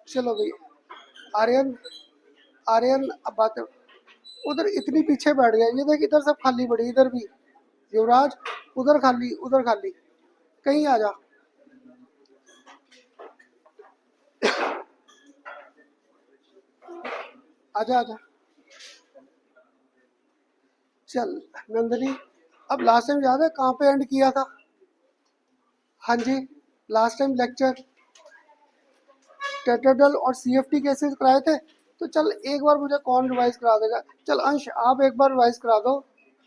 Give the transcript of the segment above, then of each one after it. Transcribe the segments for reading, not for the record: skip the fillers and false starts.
चलो भाई, आर्यन, आर्यन अब बात उधर इतनी पीछे बैठ गया, ये देख इधर सब खाली पड़ी, इधर भी युवराज, उधर खाली, उधर खाली, कहीं आ जा। आजा आजा, चल नंदनी, अब लास्ट टाइम याद है कहाँ पे एंड किया था? हाँ जी, लास्ट टाइम लेक्चर टेट्राडल और सीएफटी केसेस कराए थे। तो चल एक बार मुझे कौन रिवाइज करा देगा? चल अंश, आप एक बार रिवाइज करा दो।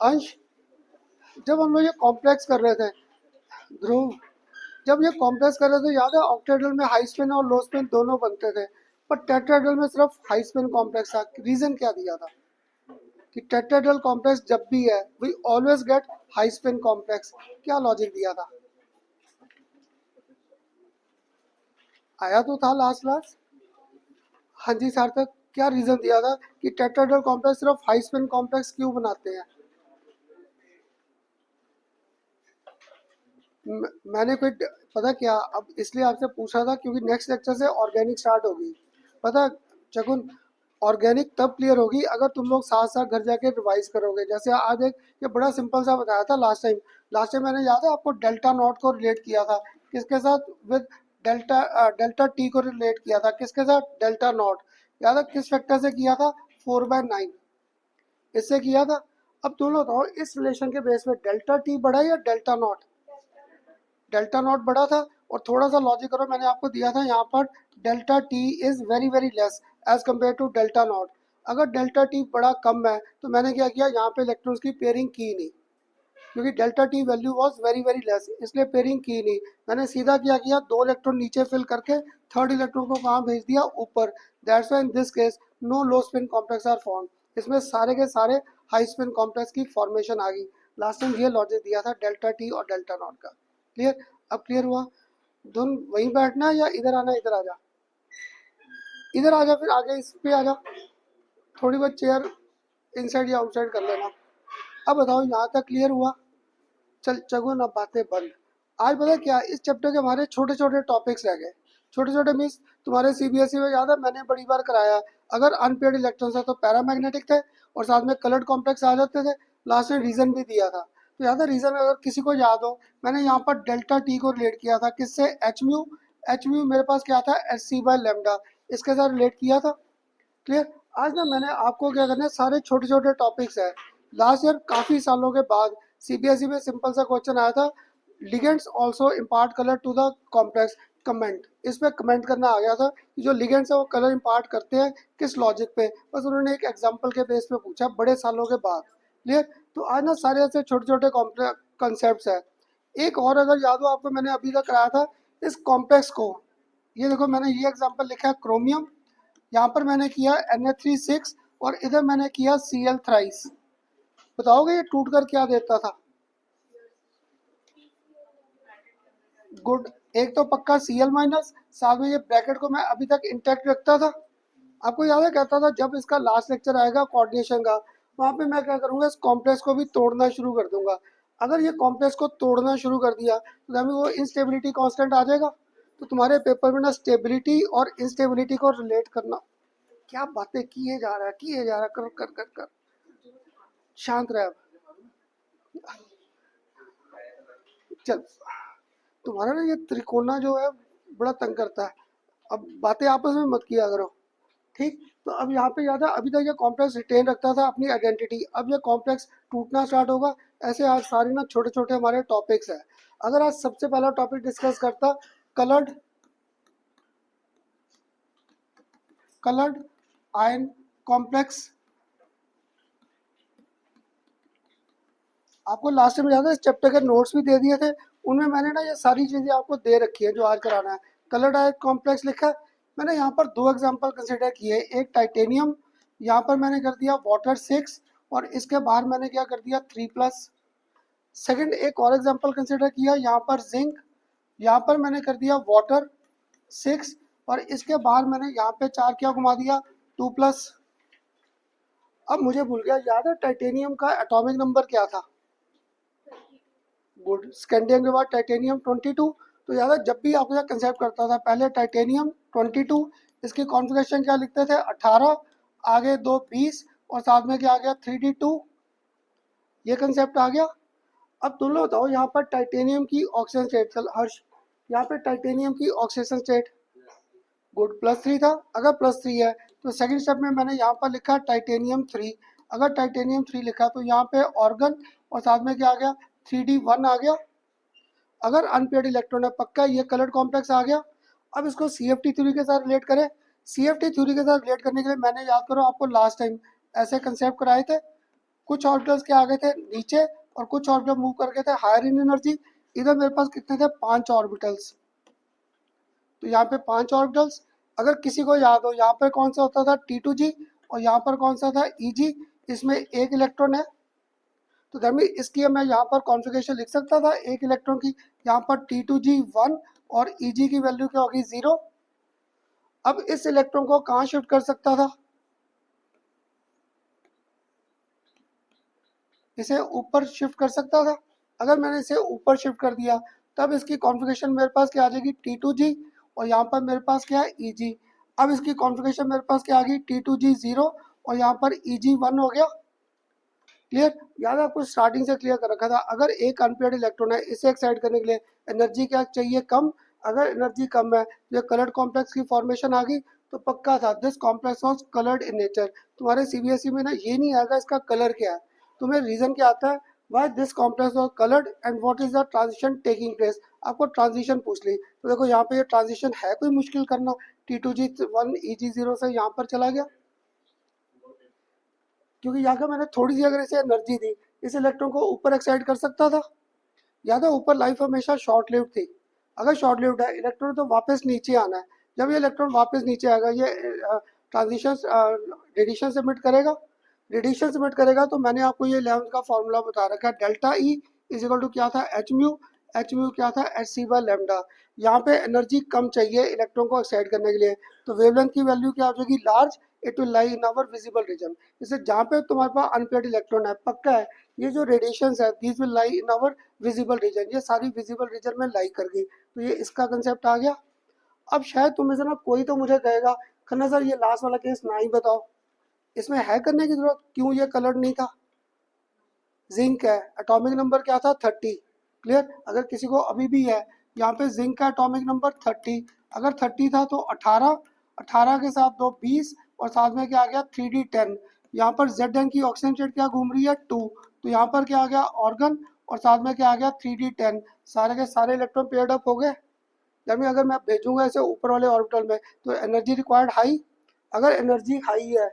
अंश, जब हम लोग ये कॉम्प्लेक्स कर रहे थे, ध्रुव, जब ये कॉम्प्लेक्स कर रहे थे याद है ऑक्टेडल में हाई स्पिन और लो स्पिन दोनों बनते थे, पर टेट्राडल में सिर्फ हाई स्पिन कॉम्प्लेक्स था। रीजन क्या दिया था कि टेट्राडल कॉम्प्लेक्स जब भी है we always get high spin complex? क्या लॉजिक दिया था? आया तो था लास्ट क्लास। हाँ जी सार्थक, क्या रीजन दिया था कि टेट्राडल कॉम्प्लेक्स सिर्फ हाई स्पिन कॉम्प्लेक्स क्यों बनाते हैं? मैंने कोई पता क्या, अब इसलिए आपसे पूछा था क्योंकि नेक्स्ट लेक्चर से ऑर्गेनिक स्टार्ट होगी। पता चकुन, ऑर्गेनिक तब क्लियर होगी अगर तुम लोग साथ साथ घर जाके रिवाइज करोगे। जैसे आज एक ये बड़ा सिंपल सा बताया था लास्ट टाइम। लास्ट टाइम मैंने याद है आपको डेल्टा नॉट को रिलेट किया था किसके साथ? विद डेल्टा टी को रिलेट किया था किसके साथ? Delta not. याद है किस फैक्टर से किया था? 4/9, इससे किया था। अब तुम लोग बताओ इस रिलेशन के बेस पे डेल्टा टी बड़ा या डेल्टा नॉट? डेल्टा नॉट बड़ा था। और थोड़ा सा लॉजिक करो, मैंने आपको दिया था यहाँ पर delta T is very very less as compare to delta nought. अगर डेल्टा टी बड़ा कम है तो मैंने क्या किया, यहाँ पे इलेक्ट्रॉन्स की पेयरिंग की नहीं, क्योंकि delta T value was very very less, इसलिए पेयरिंग की नहीं। मैंने सीधा क्या किया, दो इलेक्ट्रॉन नीचे फिल करके थर्ड इलेक्ट्रॉन को कहाँ भेज दिया? ऊपर। That's why in this case no low spin complex are form. इसमें सारे के सारे हाई स्पिन कॉम्प्लेक्स की फॉर्मेशन आ गई। लास्ट टाइम ये लॉजिक दिया था डेल्टा टी और डेल्टा नॉट का। क्लियर? अब क्लियर हुआ? दोनों वहीं बैठना या इधर आना? इधर आ जा, इधर आ जा, फिर आगे इस पे आ जा। थोड़ी बहुत चेयर इनसाइड या आउटसाइड कर लेना। अब बताओ यहाँ तक क्लियर हुआ? चल चगुन अब बातें बंद। आज पता है क्या, इस चैप्टर के हमारे छोटे छोटे टॉपिक्स रह गए। छोटे छोटे मीन्स तुम्हारे सीबीएसई में याद है मैंने बड़ी बार कराया, अगर अनपेड इलेक्ट्रॉन्स है तो पैरामैग्नेटिक थे और साथ में कलर्ड कॉम्प्लेक्स आ जाते थे। लास्ट में रीजन भी दिया था, तो याद है रीजन अगर किसी को याद हो, मैंने यहाँ पर डेल्टा टी को रिलेट किया था किससे? H mu. एच म्यू मेरे पास क्या था? एच सी बाय लेमडा, इसके साथ रिलेट किया था। क्लियर? आज ना मैंने आपको क्या करना है, सारे छोटे छोटे टॉपिक्स है। लास्ट ईयर काफी सालों के बाद सीबीएसई में सिंपल सा क्वेश्चन आया था, ligands also impart colour to the complex. Comment, इस पे कमेंट करना आ गया था कि जो लिगेंड्स है वो कलर इम्पार्ट करते हैं किस लॉजिक पे। बस उन्होंने एक एग्जांपल के बेस पे पूछा बड़े सालों के बाद। क्लियर? तो आज ना सारे ऐसे छोटे छोटे कॉन्सेप्ट है। एक और अगर याद हो आपको, मैंने अभी तक कराया था इस कॉम्प्लेक्स को। ये देखो मैंने ये एग्जाम्पल लिखा है क्रोमियम, यहाँ पर मैंने किया Na3 6 और इधर मैंने किया Cl थ्राइस। बताओगे ये टूट कर क्या देता था? गुड। एक तो पक्का Cl माइनस, साथ में ये ब्रैकेट को मैं अभी तक इंटैक्ट रखता था। आपको याद है कहता था जब इसका लास्ट लेक्चर आएगा कोऑर्डिनेशन का, वहाँ पे मैं क्या करूँगा, इस कॉम्प्लेक्स को भी तोड़ना शुरू कर दूंगा। अगर ये कॉम्प्लेक्स को तोड़ना शुरू कर दिया तो हमें वो इंस्टेबिलिटी कांस्टेंट आ जाएगा। तो तुम्हारे पेपर में ना स्टेबिलिटी और इंस्टेबिलिटी को रिलेट करना, क्या बातें किए जा रहा है, किए जा रहा है, कर कर कर कर। शांत रहे अब। चल, तुम्हारा ना ये त्रिकोणा जो है बड़ा तंग करता है। अब बातें आपस में मत किया करो, ठीक? तो अब यहाँ पे याद है अभी तक ये कॉम्प्लेक्स रिटेन रखता था अपनी आइडेंटिटी, अब ये कॉम्प्लेक्स टूटना स्टार्ट होगा। ऐसे आज सारे ना छोटे छोटे हमारे टॉपिक्स है। अगर आज सबसे पहला टॉपिक डिस्कस करता कलर्ड कलर्ड आयन कॉम्प्लेक्स। आपको लास्ट टाइम याद है इस चैप्टर के नोट्स भी दे दिए थे, उनमें मैंने ना ये सारी चीज़ें आपको दे रखी है जो आज कराना है। कलर्ड आयन कॉम्प्लेक्स लिखा है। मैंने यहाँ पर दो एग्जांपल कंसिडर किए, एक टाइटेनियम, यहाँ पर मैंने कर दिया वाटर 6 और इसके बाहर मैंने क्या कर दिया 3+। सेकंड एक और एग्जांपल कंसिडर किया, यहाँ पर जिंक, यहाँ पर मैंने कर दिया वाटर 6 और इसके बाहर मैंने यहाँ पे 4 क्या घुमा दिया 2+। अब मुझे भूल गया, याद है टाइटेनियम का एटॉमिक नंबर क्या था? गुड। स्कैंडियम के बाद टाइटेनियम 22। तो याद है जब भी आपके साथ कंसेप्ट करता था, पहले टाइटेनियम 22, इसकी कॉन्फ़िगरेशन क्या लिखते थे 18, आगे 2 20 और साथ में क्या आ गया 3D2, ये कंसेप्ट आ गया। अब तुम लोग बताओ यहाँ पर टाइटेनियम की ऑक्सीजन स्टेट, चल हर्ष यहाँ पे टाइटेनियम की ऑक्सीजन स्टेट गुड +3 था। अगर +3 है तो सेकंड स्टेप में मैंने यहाँ पर लिखा टाइटेनियम 3। अगर टाइटेनियम 3 लिखा तो यहाँ पे ऑर्गन और साथ में क्या आ गया 3D1 आ गया। अगर अनपेयर्ड इलेक्ट्रॉन है पक्का ये कलर कॉम्प्लेक्स आ गया। अब इसको CFT थ्योरी के साथ रिलेट करें। CFT थ्योरी के साथ रिलेट करने के लिए मैंने याद करो आपको लास्ट टाइम ऐसे कंसेप्ट कराए थे। कुछ ऑर्बिटल्स के आ गए थे नीचे और कुछ ऑर्बिटल मूव करके थे हायर इन एनर्जी। इधर मेरे पास कितने थे 5 ऑर्बिटल्स, तो यहाँ पे 5 ऑर्बिटल्स। अगर किसी को याद हो यहाँ पर कौन सा होता था T2G और यहाँ पर कौन सा था EG, इसमें एक इलेक्ट्रॉन है। तो दैट मीन इसकी मैं यहाँ पर कॉन्फ़िगरेशन लिख सकता था एक इलेक्ट्रॉन की, यहाँ पर T2G 1 और EG की वैल्यू क्या होगी 0। अब इस इलेक्ट्रॉन को कहाँ शिफ्ट कर सकता था, इसे ऊपर शिफ्ट कर सकता था। अगर मैंने इसे ऊपर शिफ्ट कर दिया तब इसकी कॉन्फ़िगरेशन मेरे पास क्या आ जाएगी T2G और यहाँ पर मेरे पास क्या है EG। अब इसकी कॉन्फ़िगरेशन मेरे पास क्या आ गई T2G 0 और यहाँ पर EG 1 हो गया। क्लियर, याद आपको स्टार्टिंग से क्लियर कर रखा था। अगर एक अनपेयर्ड इलेक्ट्रॉन है इसे एक्साइट करने के लिए एनर्जी क्या चाहिए कम। अगर एनर्जी कम है तो कलर्ड कॉम्प्लेक्स की फॉर्मेशन आ गई तो पक्का था this complex was coloured in nature. तुम्हारे CBSE में ना ये नहीं आएगा इसका कलर क्या है, तुम्हें रीजन क्या आता है why this complex was coloured and what is the transition taking place. आपको ट्रांजिशन पूछ ली तो देखो यहाँ पे ये ट्रांजिशन है कोई मुश्किल करना, T2G 1 EG 0 से यहाँ पर चला गया। क्योंकि यहाँ का मैंने थोड़ी सी अगर इसे एनर्जी दी इस इलेक्ट्रॉन को ऊपर एक्साइट कर सकता था। याद है ऊपर लाइफ हमेशा शॉर्ट लिव्ड थी। अगर शॉर्ट लिव्ड है इलेक्ट्रॉन तो वापस नीचे आना है। जब ये इलेक्ट्रॉन वापस नीचे आएगा ये ट्रांजिशन रेडिएशन सबमिट करेगा। रेडिएशन सबमिट करेगा तो मैंने आपको ये 11th का फॉर्मूला बता रखा है delta E is equal to क्या था एच म्यू क्या था hc/λ। यहाँ पे एनर्जी कम चाहिए इलेक्ट्रॉन को एक्साइट करने के लिए तो वेवलेंथ की वैल्यू क्या हो जाएगी large, it will lie in our visible region. जैसे जहाँ पे तुम्हारे पास अनपेयर्ड इलेक्ट्रॉन है पक्का है ये जो रेडिएशन है these will lie in our visible region, ये सारी विजिबल रीजन में लाई कर गई। तो ये इसका कंसेप्ट आ गया। अब शायद तुम में से ना कोई तो मुझे कहेगा खन्ना सर ये लास्ट वाला केस ना ही बताओ, इसमें है करने की जरूरत, क्यों ये कलर्ड नहीं था। जिंक है एटॉमिक नंबर क्या था 30। क्लियर, अगर किसी को अभी भी है यहाँ पे जिंक का एटॉमिक नंबर 30, अगर 30 था तो 18, 18 के साथ 2 20 और साथ में क्या आ गया 3D10। यहाँ पर Zn की ऑक्सीजन स्टेट क्या घूम रही है 2, तो यहाँ पर क्या आ गया ऑर्गन और साथ में क्या आ गया 3D10। सारे के सारे इलेक्ट्रॉन पेयर्ड अप हो गए। यानी अगर मैं भेजूंगा इसे ऊपर वाले ऑर्बिटल में तो एनर्जी रिक्वायर्ड हाई। अगर एनर्जी हाई है,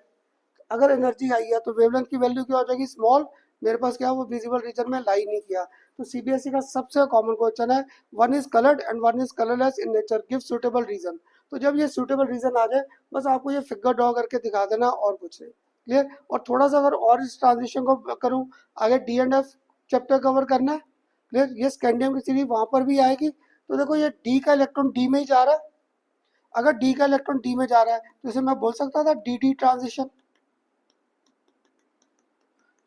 अगर एनर्जी हाई है तो वेवलेंथ की वैल्यू क्या हो जाएगी स्मॉल। मेरे पास क्या वो विजिबल रीजन में लाई नहीं किया। तो CBSE का सबसे कॉमन क्वेश्चन है one is coloured and one is colourless in nature give suitable reason. तो जब ये सुटेबल रीजन आ जाए बस आपको ये फिगर ड्रॉ करके दिखा देना और कुछ नहीं। क्लियर, और थोड़ा सा अगर और इस ट्रांजिशन को करूँ आगे D&F चैप्टर कवर करना है। क्लियर, ये स्कैंडियम की सीरीज वहां पर भी आएगी। तो देखो ये D का इलेक्ट्रॉन D में ही जा रहा है। अगर D का इलेक्ट्रॉन D में जा रहा है तो इसे मैं बोल सकता था DD ट्रांजिशन।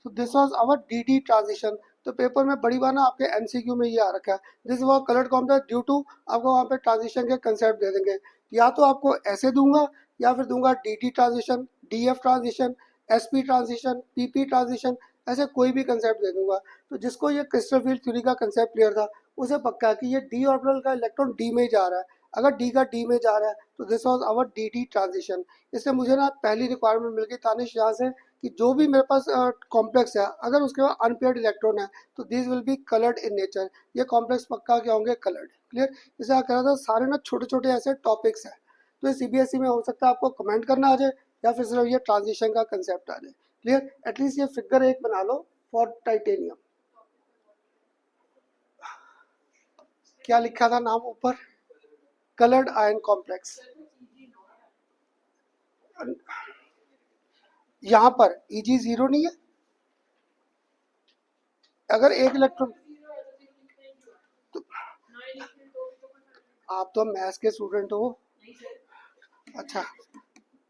तो this was our DD transition. तो पेपर में बड़ी बार ना आपके MCQ में ये आ रखा है this was coloured complex due to, आपको वहाँ पे ट्रांजिशन के कंसेप्ट दे देंगे। या तो आपको ऐसे दूंगा या फिर दूंगा DD transition, DF transition, SP transition, PP transition, ऐसे कोई भी कंसेप्ट दे दूंगा। तो जिसको ये क्रिस्टल फील्ड थ्योरी का कंसेप्ट क्लियर था उसे पक्का है कि ये D ऑर्बिटल का इलेक्ट्रॉन D में जा रहा है। अगर D का D में जा रहा है तो this was our DD transition. इससे मुझे ना पहली रिक्वायरमेंट मिल गई तानिश यहाँ से कि जो भी मेरे पास कॉम्प्लेक्स है अगर उसके बाद अनपेयर्ड इलेक्ट्रॉन है तो this will be coloured in nature. ये कॉम्प्लेक्स पक्का क्या होंगे कलर्ड। क्लियर, इसे क्या कह रहा था सारे ना छोटे छोटे ऐसे टॉपिक्स हैं। तो ये CBSE में हो सकता है आपको कमेंट करना आ जाए या फिर सिर्फ ये ट्रांजिशन का कंसेप्ट आ जाए। क्लियर, एटलीस्ट ये फिगर एक बना लो फॉर टाइटेनियम। क्या लिखा था नाम ऊपर, कलर्ड आयन कॉम्प्लेक्स। यहाँ पर EG 0 नहीं है। अगर एक इलेक्ट्रॉन तो आप तो मैथ्स के स्टूडेंट हो। अच्छा,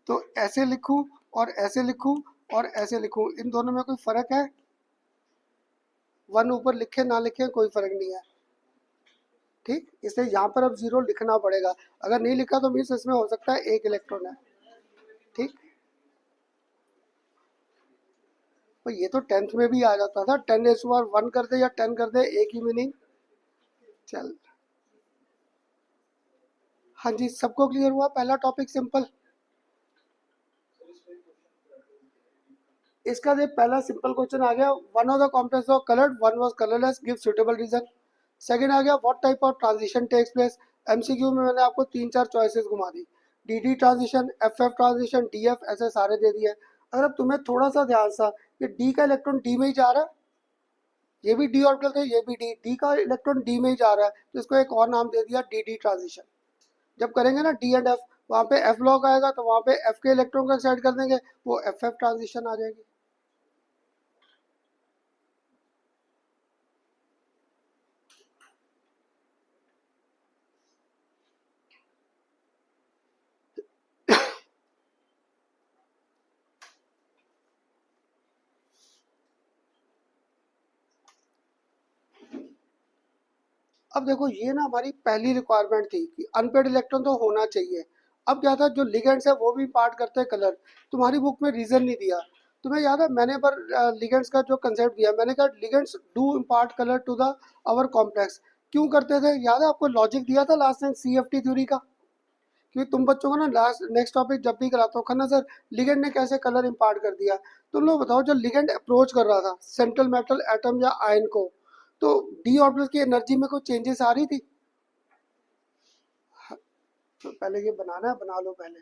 तो ऐसे लिखूं और ऐसे लिखूं और ऐसे लिखूं, इन दोनों में कोई फर्क है? वन ऊपर लिखे ना लिखे कोई फर्क नहीं है। ठीक, इसलिए यहाँ पर अब 0 लिखना पड़ेगा। अगर नहीं लिखा तो मीन्स इसमें हो सकता है 1 इलेक्ट्रॉन है। ठीक, तो ये तो 10th में भी आ जाता था, 10⁻1 कर दे या 10 कर दे, एक ही मीनिंग। चल, हाँ जी, सबको क्लियर हुआ? पहला टॉपिक सिंपल। इसका जो पहला सिंपल क्वेश्चन आ गया, one of the complex of coloured, one was colourless, give suitable reason. Second आ गया, what type of transition takes place. MCQ में मैंने आपको 3-4 चॉइसेस घुमा दी, dd transition, ff transition, df, ऐसे सारे दे दिए। अगर अब तुम्हें थोड़ा सा ध्यान सा, ये डी का इलेक्ट्रॉन डी में ही जा रहा है, ये भी डी ऑर्बिटल थे, ये भी डी, डी का इलेक्ट्रॉन डी में ही जा रहा है, तो इसको एक और नाम दे दिया डी डी ट्रांजिशन। जब करेंगे ना डी एंड एफ, वहाँ पे एफ लॉक आएगा तो वहाँ पे एफ के इलेक्ट्रॉन को एक्साइट कर देंगे, वो एफ एफ ट्रांजिशन आ जाएगी। अब देखो, ये ना हमारी पहली रिक्वायरमेंट थी कि अनपेड इलेक्ट्रॉन तो होना चाहिए। अब क्या था, जो लिगेंड्स है वो भी पार्ट करते हैं कलर। तुम्हारी बुक में रीजन नहीं दिया। तुम्हें याद है मैंने पर लिगेंड्स का जो कंसेप्ट दिया, मैंने कहा ligands do impart colour to the our complex. क्यों करते थे? याद है आपको लॉजिक दिया था लास्ट टाइम सीएफटी थ्योरी का? क्योंकि तुम बच्चों को ना लास्ट नेक्स्ट टॉपिक जब भी कराता हूँ, खन्ना सर लिगेंड ने कैसे कलर इम्पार्ट कर दिया। तुम लोग बताओ, जो लिगेंड अप्रोच कर रहा था सेंट्रल मेटल एटम या आयन को, तो डी ऑर्बिटल की एनर्जी में कोई चेंजेस आ रही थी? तो पहले ये बनाना है, बना लो पहले।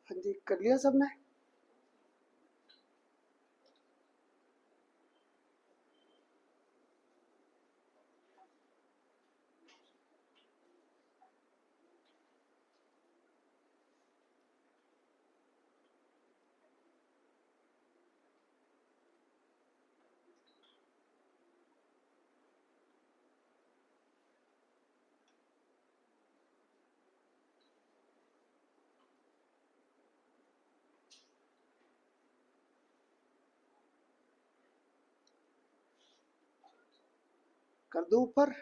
हाँ जी, कर लिया सबने? कर दो ऊपर।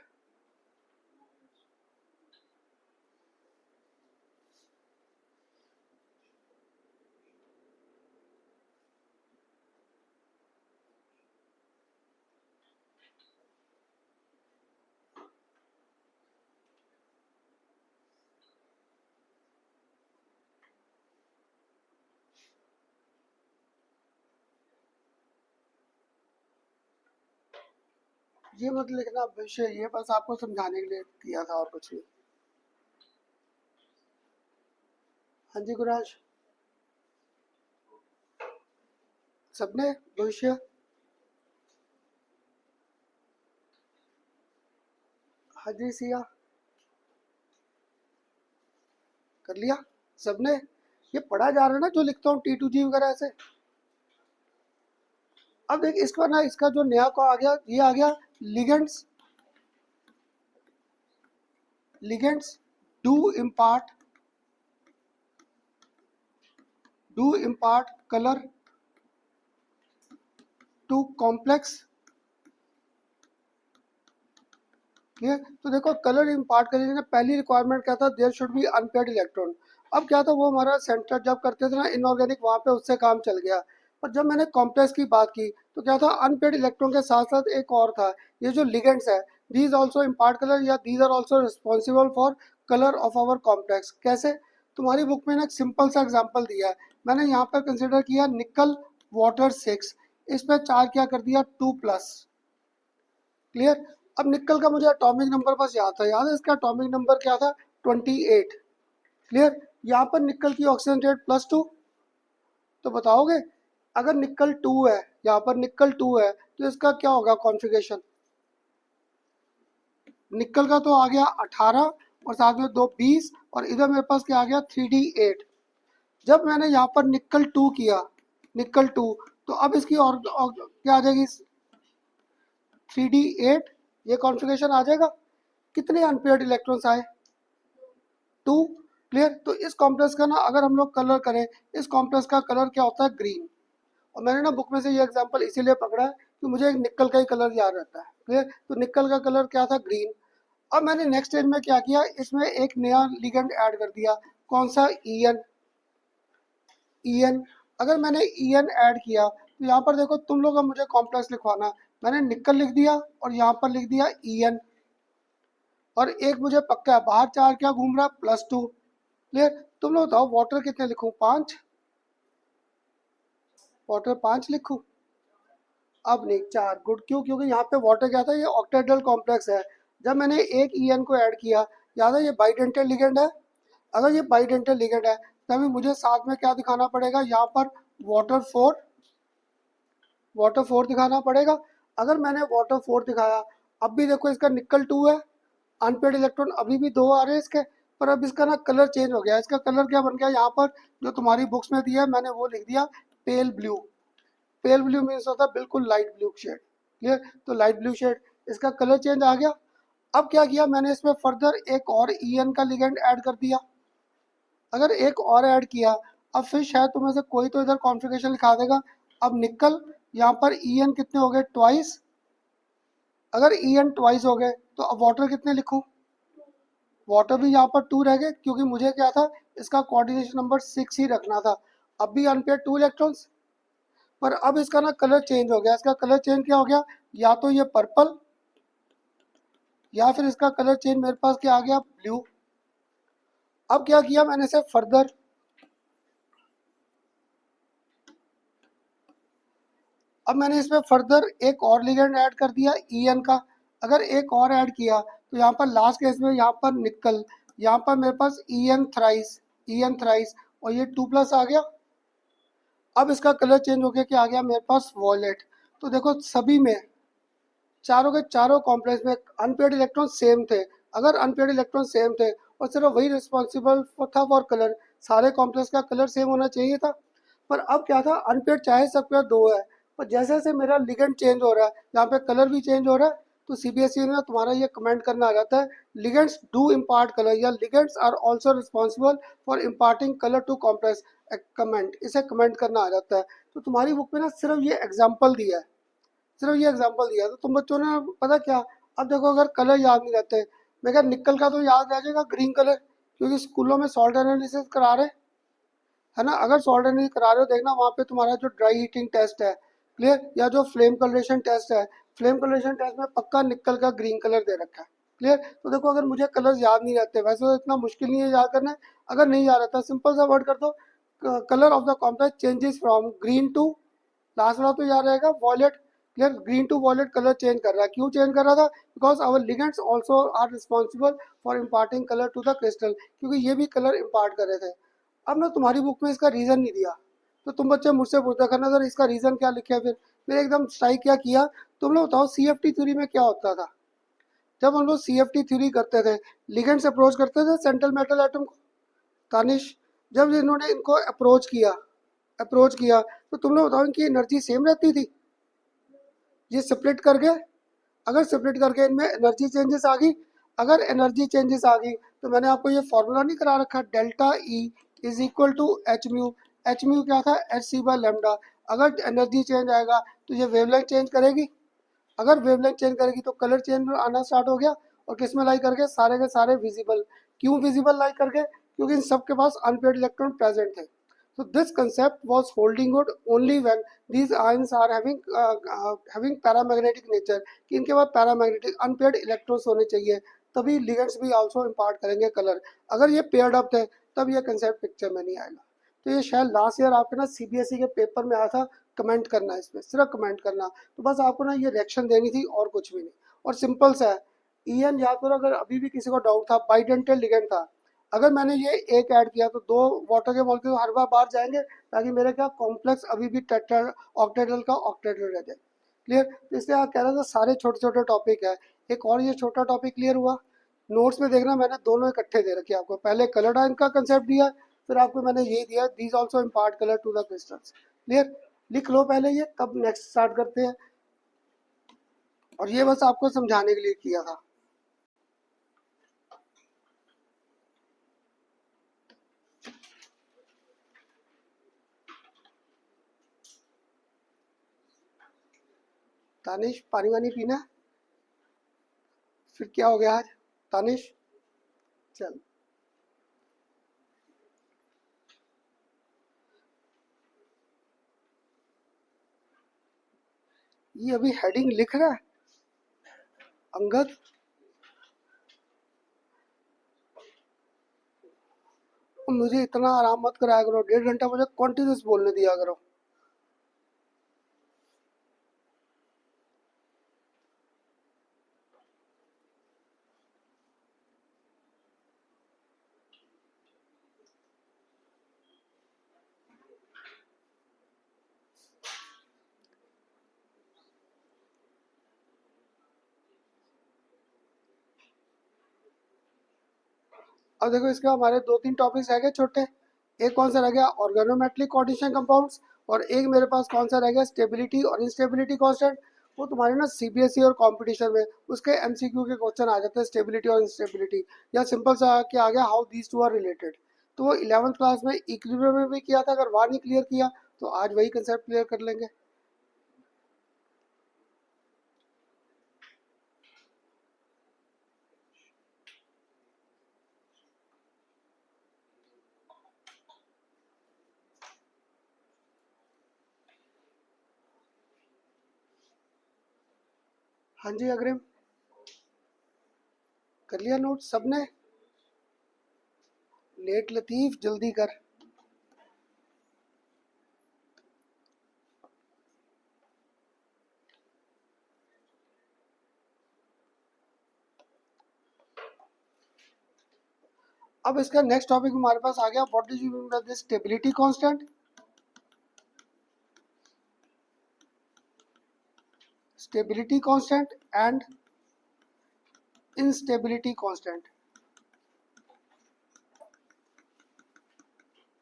ये मत लिखना विषय, ये बस आपको समझाने के लिए किया था और कुछ नहीं। हाँ जी गुराज, सबने भविष्य? हाँ जी सिया, कर लिया सबने? ये पढ़ा जा रहा है ना जो लिखता हूँ T2G वगैरह ऐसे। अब देख इसका ना, इसका जो नया को आ गया, ये आ गया ligands. Ligands do impart colour to complex. ठीक, तो देखो कलर इम्पार्ट करेंगे ना, पहली रिक्वायरमेंट क्या था, there should be unpaired electron. अब क्या था, वो हमारा सेंटर जब करते थे ना इनऑर्गेनिक, वहाँ पे उससे काम चल गया। पर जब मैंने कॉम्प्लेक्स की बात की तो क्या था, अनपेड इलेक्ट्रॉन के साथ साथ एक और था, ये जो लिगेंड्स है, दीज ऑल्सो इम्पार्ट कलर या these are also responsible for colour of our complex. कैसे? तुम्हारी बुक में ना एक सिंपल सा एग्जाम्पल दिया है, मैंने यहाँ पर कंसिडर किया निकल वाटर 6, इस पर चार्ज क्या कर दिया 2+। क्लियर? अब निकल का मुझे एटॉमिक नंबर बस याद था, याद है इसका एटॉमिक नंबर क्या था, 28। क्लियर? यहाँ पर निकल की ऑक्सीजन रेट +2। तो बताओगे, अगर निकल 2 है, यहाँ पर निकल 2 है, तो इसका क्या होगा कॉन्फ़िगरेशन? निकल का तो आ गया 18 और साथ में 2 20, और इधर मेरे पास क्या आ गया 3D8। जब मैंने यहाँ पर निकल 2 किया, निकल 2, तो अब इसकी और क्या आ जाएगी, 3d8, ये कॉन्फ़िगरेशन आ जाएगा। कितने अनपेयर्ड इलेक्ट्रॉन्स आए? 2। क्लियर। तो इस कॉम्प्लेक्स का ना अगर हम लोग कलर करें, इस कॉम्प्लेक्स का कलर क्या होता है? ग्रीन। और मैंने ना बुक में से ये एग्जांपल इसीलिए पकड़ा है कि मुझे एक निकल का ही कलर याद रहता है। क्लियर। तो निकल का कलर क्या था? ग्रीन। अब मैंने नेक्स्ट स्टेज में क्या किया, इसमें एक नया लिगेंड ऐड कर दिया। कौन सा? ईएन। ईएन। अगर मैंने ईएन ऐड किया तो यहाँ पर देखो तुम लोग अब मुझे कॉम्प्लेक्स लिखवाना। मैंने निकल लिख दिया और यहाँ पर लिख दिया ईएन। और एक मुझे पक्का है, बाहर चार क्या घूम रहा है? +2। क्लियर। तुम लोग बताओ वाटर कितने लिखूं? 5। वाटर 5 लिखूं? अब नहीं, 4। गुड। क्यों? क्योंकि यहाँ पे वाटर क्या था? ये ऑक्टेड्रल कॉम्प्लेक्स है। जब मैंने एक ईएन को ऐड किया, याद है ये बाइडेंटल लिगेंड है। अगर ये बाइडेंटल लिगेंड है तभी मुझे साथ में क्या दिखाना पड़ेगा? यहाँ पर वाटर 4, वाटर 4 दिखाना पड़ेगा। अगर मैंने वाटर 4 दिखाया, अब भी देखो इसका निकल 2 है, अनपेड इलेक्ट्रॉन अभी भी 2 आ रहे हैं इसके। पर अब इसका ना कलर चेंज हो गया। इसका कलर क्या बन गया? यहाँ पर जो तुम्हारी बुक्स में दिया है मैंने वो लिख दिया pale blue. Pale blue means होता है बिल्कुल लाइट ब्लू शेड। क्लियर। तो लाइट ब्लू शेड, इसका कलर चेंज आ गया। अब क्या किया मैंने, इसमें फर्दर एक और ईएन का लिगेंड ऐड कर दिया। अगर एक और ऐड किया, अब फिर शायद तुम्हें से कोई तो इधर कॉन्फ़िगरेशन लिखा देगा। अब निकल, यहाँ पर ईएन कितने हो गए? ट्वाइस। अगर ईएन ट्वाइस हो गए तो अब वाटर कितने लिखूं? वाटर भी यहाँ पर 2 रह गए, क्योंकि मुझे क्या था, इसका कोऑर्डिनेशन नंबर 6 ही रखना था। अब भी अनपेयर 2 इलेक्ट्रॉन्स। पर अब इसका ना कलर चेंज हो गया। इसका कलर चेंज क्या हो गया? या तो ये पर्पल, या फिर इसका कलर चेंज मेरे पास क्या आ गया? ब्लू। अब क्या किया मैंने इसे फर्दर, अब मैंने इसमें फर्दर एक और लिगेंड ऐड कर दिया ईएन का। अगर एक और ऐड किया तो यहाँ पर लास्ट केस में यहाँ पर निकल, यहाँ पर मेरे पास ईएन थ्राइस, ईएन थ्राइस, और ये 2+ आ गया। अब इसका कलर चेंज हो गया, क्या आ गया मेरे पास? वॉयलेट। तो देखो सभी में, चारों के चारों कॉम्प्लेक्स में अनपेयर्ड इलेक्ट्रॉन सेम थे। अगर अनपेयर्ड इलेक्ट्रॉन सेम थे और सिर्फ वही रिस्पॉन्सिबल था फॉर कलर, सारे कॉम्प्लेक्स का कलर सेम होना चाहिए था। पर अब क्या था, अनपेयर्ड चाहे सब पे 2 है, पर जैसे जैसे मेरा लिगेंड चेंज हो रहा है, यहाँ पे कलर भी चेंज हो रहा है। तो सीबीएसई में तुम्हारा ये कमेंट करना आ जाता है, लिगेंड्स डू इम्पार्ट कलर, या ligands are also responsible for imparting colour to complex. Comment, इसे कमेंट करना आ जाता है। तो तुम्हारी बुक में ना सिर्फ ये एग्जाम्पल दिया है, सिर्फ ये एग्जांपल दिया। तो तुम बच्चों ने पता क्या, अब देखो अगर कलर याद नहीं रहते, मैं क्या निकल का तो याद रह जाएगा ग्रीन कलर, क्योंकि स्कूलों में सॉल्ट एनालिसिस करा रहे है ना। अगर सॉल्ट एनालिसिस करा रहे हो, देखना वहाँ पे तुम्हारा जो ड्राई हीटिंग टेस्ट है, क्लियर, या जो फ्लेम कलरेशन टेस्ट है, फ्लेम कलरेशन टेस्ट में पक्का निकल का ग्रीन कलर दे रखा है। क्लियर। तो देखो अगर मुझे कलर याद नहीं रहते, वैसे तो इतना मुश्किल नहीं है याद करना है। अगर नहीं याद रहता, सिंपल सा वर्ड कर दो, colour of the complex changes from green to, लास्ट वाला तो याद रहेगा violet. Clear. Green to violet colour change कर रहा है। क्यों चेंज कर रहा था? Because our ligands also are responsible for imparting colour to the crystal, क्योंकि ये भी कलर इम्पार्ट कर रहे थे। अब ना तुम्हारी बुक में इसका रीज़न नहीं दिया, तो तुम बच्चे मुझसे पूछते करना सर इसका रीज़न क्या लिखे है। फिर मैंने एकदम स्ट्राइक क्या किया, तुम लोग बताओ सीएफटी थ्योरी में क्या होता था। जब हम लोग सीएफटी थ्योरी करते थे, लिगेंड्स अप्रोच करते थे सेंट्रल मेटल एटम को। तानिश, जब इन्होंने इनको अप्रोच किया तो तुम लोग बताओ इनकी एनर्जी सेम रहती थी? ये स्प्लिट कर गए। अगर स्प्लिट करके इनमें एनर्जी चेंजेस आ गई, अगर एनर्जी चेंजेस आ गई तो मैंने आपको ये फॉर्मूला नहीं करा रखा, delta E is equal to H mu. H mu क्या था? H C by lambda. अगर एनर्जी चेंज आएगा तो ये वेवलेंथ चेंज करेगी। अगर वेवलेंथ चेंज करेगी तो कलर चेंज आना स्टार्ट हो गया। और किस में लाई करके? सारे के सारे विजिबल। क्यों विजिबल लाई करके? क्योंकि इन सब के पास अनपेड इलेक्ट्रॉन प्रेजेंट थे। So this concept was holding good only when these ions are having paramagnetic nature, कि इनके पास पैरामैग्नेटिक अनपेयर्ड इलेक्ट्रॉन्स होने चाहिए, तभी लिगेंड्स भी आल्सो इम्पार्ट करेंगे कलर। अगर ये पेयर्ड अप थे तब ये कंसेप्ट पिक्चर में नहीं आएगा। तो ये शायद लास्ट ईयर आपके ना सीबीएसई के पेपर में आया था। कमेंट करना है इसमें, सिर्फ कमेंट करना। तो बस आपको ना ये रिएक्शन देनी थी और कुछ भी नहीं। और सिंपल सा है, ईएन याद करो। अगर अभी भी किसी को डाउट था, बाइडेंटल लिगेंड था। अगर मैंने ये एक ऐड किया तो 2 वाटर के मॉलिक्यूल हर बार बाहर जाएंगे, ताकि मेरे क्या कॉम्प्लेक्स अभी भी टेट्रा ऑक्टेड्रल का ऑक्टेड्रल रह जाए। क्लियर। तो इसलिए आप कह रहे थे सारे छोटे छोटे टॉपिक है। एक और ये छोटा टॉपिक क्लियर हुआ। नोट्स में देखना मैंने दोनों इकट्ठे दे रखे आपको, पहले कलर डाइन का कंसेप्ट दिया, फिर आपको मैंने ये दिया these also impart colour to the crystals. Clear. लिख लो पहले ये, तब नेक्स्ट स्टार्ट करते हैं। और ये बस आपको समझाने के लिए किया था। तानिश पानी वानी पीना? फिर क्या हो गया आज तानिश? चल, ये अभी हेडिंग लिख रहा है अंगद। मुझे इतना आराम मत कराया करो, 1.5 घंटा मुझे कॉन्टिन्यूस बोलने दिया करो। अब देखो इसके हमारे 2-3 टॉपिक्स रह गए छोटे। एक कौन सा रह गया, ऑर्गेनोमेट्रिक कोऑर्डिनेशन कंपाउंड्स। और एक मेरे पास कौन सा रह गया, स्टेबिलिटी और इंस्टेबिलिटी कांस्टेंट। वो तुम्हारे ना सीबीएसई और कंपटीशन में उसके एमसीक्यू के क्वेश्चन आ जाते हैं, स्टेबिलिटी और इंस्टेबिलिटी। या सिंपल सा क्या आ गया, how these two are related. तो वो 11th क्लास में इक्विलिब्रियम में भी किया था, अगर वहाँ नहीं क्लियर किया तो आज वही कंसेप्ट क्लियर कर लेंगे। हाँ जी अग्रिम, कर लिया नोट सबने? लेट लतीफ जल्दी कर। अब इसका नेक्स्ट टॉपिक हमारे पास आ गया, what do you mean by this stability constant. Stability constant and instability constant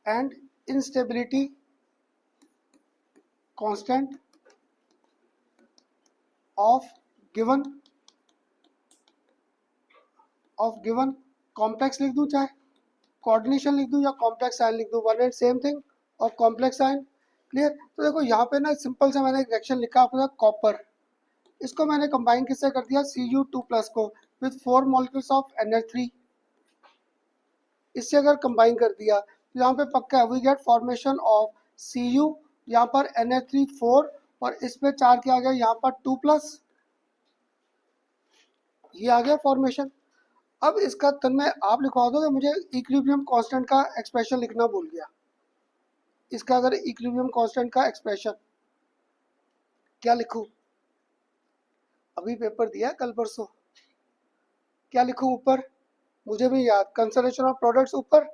and instability constant of given complex लिख दूं, चाहे कोऑर्डिनेशन लिख दूं या कॉम्प्लेक्स साइन लिख दूं, वन एंड सेम थिंग। और कॉम्प्लेक्स साइन क्लियर। तो देखो यहाँ पे ना सिंपल से मैंने एक रिएक्शन लिखा आपका कॉपर। इसको मैंने कंबाइन किससे कर दिया, Cu2+ को विथ 4 मॉलिक्यूल्स ऑफ NH3। इससे अगर कंबाइन कर दिया तो यहाँ पे पक्का है we get formation of Cu, यहाँ पर NH3 4 और इस पे 4 क्या आ गया, यहाँ पर 2+, ये आ गया फॉर्मेशन। अब इसका तन्मय आप लिखवा दोगे, मुझे इक्विलिब्रियम कांस्टेंट का एक्सप्रेशन लिखना भूल गया। इसका अगर इक्विलिब्रियम कांस्टेंट का एक्सप्रेशन क्या लिखूं, अभी पेपर दिया कल परसों, क्या लिखूं ऊपर, मुझे भी याद, कंसर्वेशन ऑफ प्रोडक्ट्स ऊपर।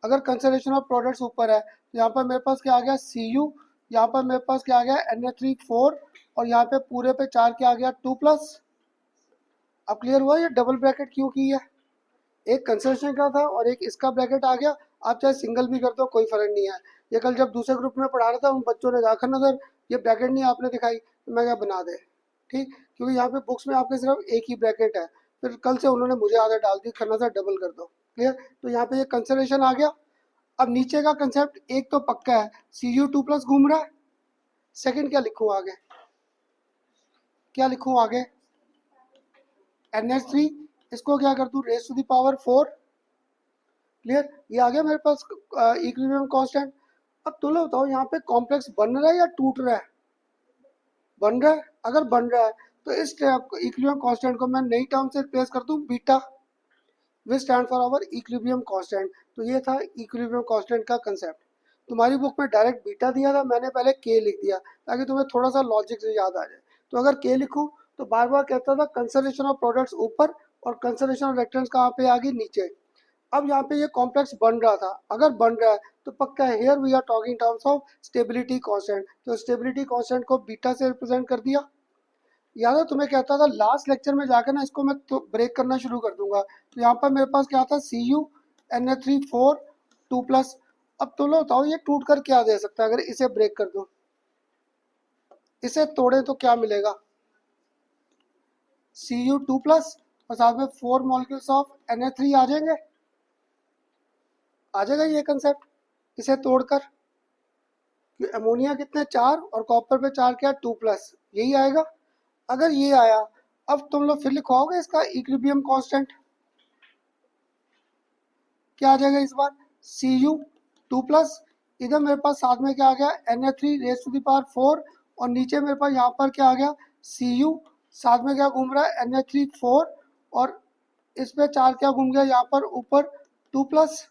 अगर कंसर्वेशन ऑफ प्रोडक्ट्स ऊपर है तो यहाँ पर मेरे पास क्या आ गया, Cu, यहाँ पर मेरे पास क्या आ गया, NH3 4 और यहाँ पे पूरे पे 4 क्या आ गया, 2+। अब क्लियर हुआ ये डबल ब्रैकेट क्यों की है, एक कंसर्वेशन का था और एक इसका ब्रैकेट आ गया। आप चाहे सिंगल भी कर दो कोई फर्क नहीं है। ये कल जब दूसरे ग्रुप में पढ़ा रहा था उन बच्चों ने कहा खन्ना सर ये ब्रैकेट नहीं आपने दिखाई, तो मैं क्या बना दे, ठीक, क्योंकि यहाँ पे बुक्स में आपके सिर्फ एक ही ब्रैकेट है। फिर कल से उन्होंने मुझे आदत डाल दी, खन्ना सर डबल कर दो, क्लियर। तो यहाँ पे ये कंसर्वेशन आ गया। अब नीचे का कंसेप्ट एक तो पक्का है, Cu2+ घूम रहा है। सेकंड क्या लिखूं आगे, क्या लिखूं आगे, NH3, इसको क्या कर दूं, raise to the power 4, clear. ये आ गया मेरे पास इक्विलिब्रियम कांस्टेंट। अब तुम लोग बताओ यहाँ पे कॉम्प्लेक्स बन रहा है या टूट रहा है, बन रहा है। अगर बन रहा है तो इस इक्विलिब्रियम कांस्टेंट को मैं नई टर्म से रिप्लेस कर दूं, beta, which stand for our equilibrium constant. तो ये था इक्विलिब्रियम कांस्टेंट का कंसेप्ट। तुम्हारी बुक में डायरेक्ट बीटा दिया था, मैंने पहले के लिख दिया ताकि तुम्हें थोड़ा सा लॉजिक से याद आ जाए। तो अगर के लिखूं तो बार बार कहता था कंसर्वेशन ऑफ प्रोडक्ट्स ऊपर और कंसर्वेशन ऑफ रिएक्टेंट्स कहाँ पे आ गई, नीचे। अब यहाँ पे ये कॉम्प्लेक्स बन रहा था, अगर बन रहा है तो पक्का है here we are talking terms of stability constant. तो स्टेबिलिटी कांस्टेंट को बीटा से रिप्रेजेंट कर दिया। याद है तुम्हें कहता था लास्ट लेक्चर में जाकर ना इसको मैं तो ब्रेक करना शुरू कर दूंगा। तो यहाँ पर मेरे पास क्या था, Cu NH3 4 2+। अब तुम लोग बताओ ये टूट कर क्या दे सकता है, अगर इसे ब्रेक कर दो, इसे तोड़े तो क्या मिलेगा, Cu2+ और साथ में 4 मॉलिक्यूल्स ऑफ Na3 आ जाएंगे। आ जाएगा ये कंसेप्ट इसे तोड़कर, कि अमोनिया कितने 4 और कॉपर पे 4 क्या 2+, यही आएगा। अगर ये आया, अब तुम लोग फिर लिखवाओगे इसका इक्विलिब्रियम कांस्टेंट, क्या आ जाएगा इस बार Cu2+, इधर मेरे पास साथ में क्या आ गया Na3⁴ और नीचे मेरे पास यहाँ पर क्या आ गया Cu, साथ में क्या घूम रहा है Na3 4 और इस पे 4 क्या घूम गया यहाँ पर ऊपर 2+,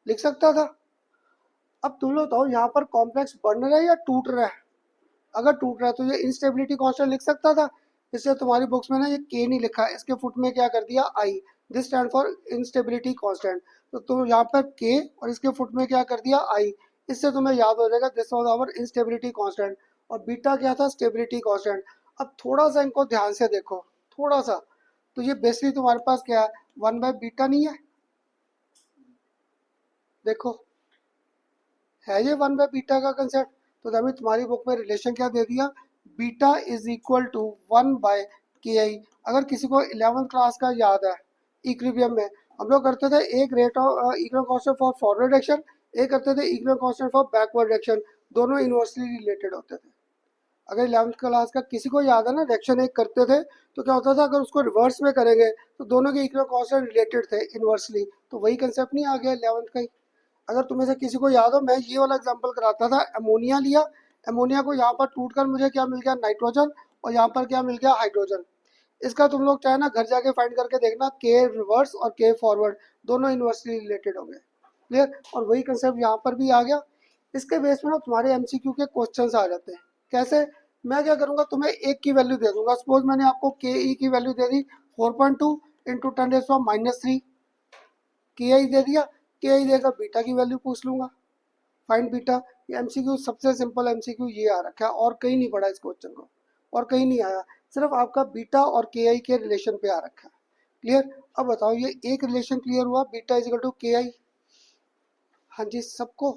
लिख सकता था। अब तुम लोग बताओ यहाँ पर कॉम्प्लेक्स बढ़ रहा है या टूट रहा है? अगर टूट रहा है तो ये इंस्टेबिलिटी कांस्टेंट लिख सकता था, इसलिए तुम्हारी बुक्स में ना ये के नहीं लिखा है, इसके फुट में क्या कर दिया I, this stand for instability constant. तो तुम यहाँ पर के और इसके फुट में क्या कर दिया आई, इससे तुम्हें याद हो जाएगा this was our instability constant. और बीटा क्या था स्टेबिलिटी कांस्टेंट। अब थोड़ा सा इनको ध्यान से देखो, थोड़ा सा, तो ये बेसिकली तुम्हारे पास क्या है 1/बीटा नहीं है, देखो है ये 1/बीटा का कंसेप्ट। तो तभी तुम्हारी बुक में रिलेशन क्या दे दिया, beta is equal to 1/KI। अगर किसी को 11th क्लास का याद है, इक्विलिब्रियम में हम लोग करते थे एक rate of equilibrium constant for forward direction, एक करते थे equilibrium constant for backward direction, दोनों इनवर्सली रिलेटेड होते थे। अगर 11th क्लास का किसी को याद है ना, डायरेक्शन एक करते थे तो क्या होता था, अगर उसको रिवर्स में करेंगे तो दोनों के इक्विलिब्रियम कांस्टेंट रिलेटेड थे इनवर्सली, तो वही कंसेप्ट नहीं आ गया 11th का ही। अगर तुम्हें से किसी को याद हो, मैं ये वाला एग्जांपल कराता था, अमोनिया लिया, अमोनिया को यहाँ पर टूट कर मुझे क्या मिल गया नाइट्रोजन, और यहाँ पर क्या मिल गया हाइड्रोजन। इसका तुम लोग चाहे ना घर जाके फाइंड करके देखना, के रिवर्स और के फॉरवर्ड दोनों इनवर्सली रिलेटेड हो गए, क्लियर। और वही कंसेप्ट यहाँ पर भी आ गया। इसके बेस में ना तुम्हारे एमसीक्यू के क्वेश्चंस आ जाते हैं। कैसे? मैं क्या करूँगा, तुम्हें एक की वैल्यू दे दूंगा, सपोज मैंने आपको के ई की वैल्यू दे दी 4.2 इंटू 10⁻³ के आई दे दिया, के आई देकर बीटा की वैल्यू पूछ लूंगा, फाइंड बीटा। ये एमसीक्यू सबसे सिंपल एमसीक्यू ये आ रखा है, और कहीं नहीं पढ़ा इस क्वेश्चन को, और कहीं नहीं आया, सिर्फ आपका बीटा और के आई के रिलेशन पे आ रखा है, क्लियर। अब बताओ ये एक रिलेशन क्लियर हुआ, बीटा इज इक्वल टू के आई। हाँ जी, सबको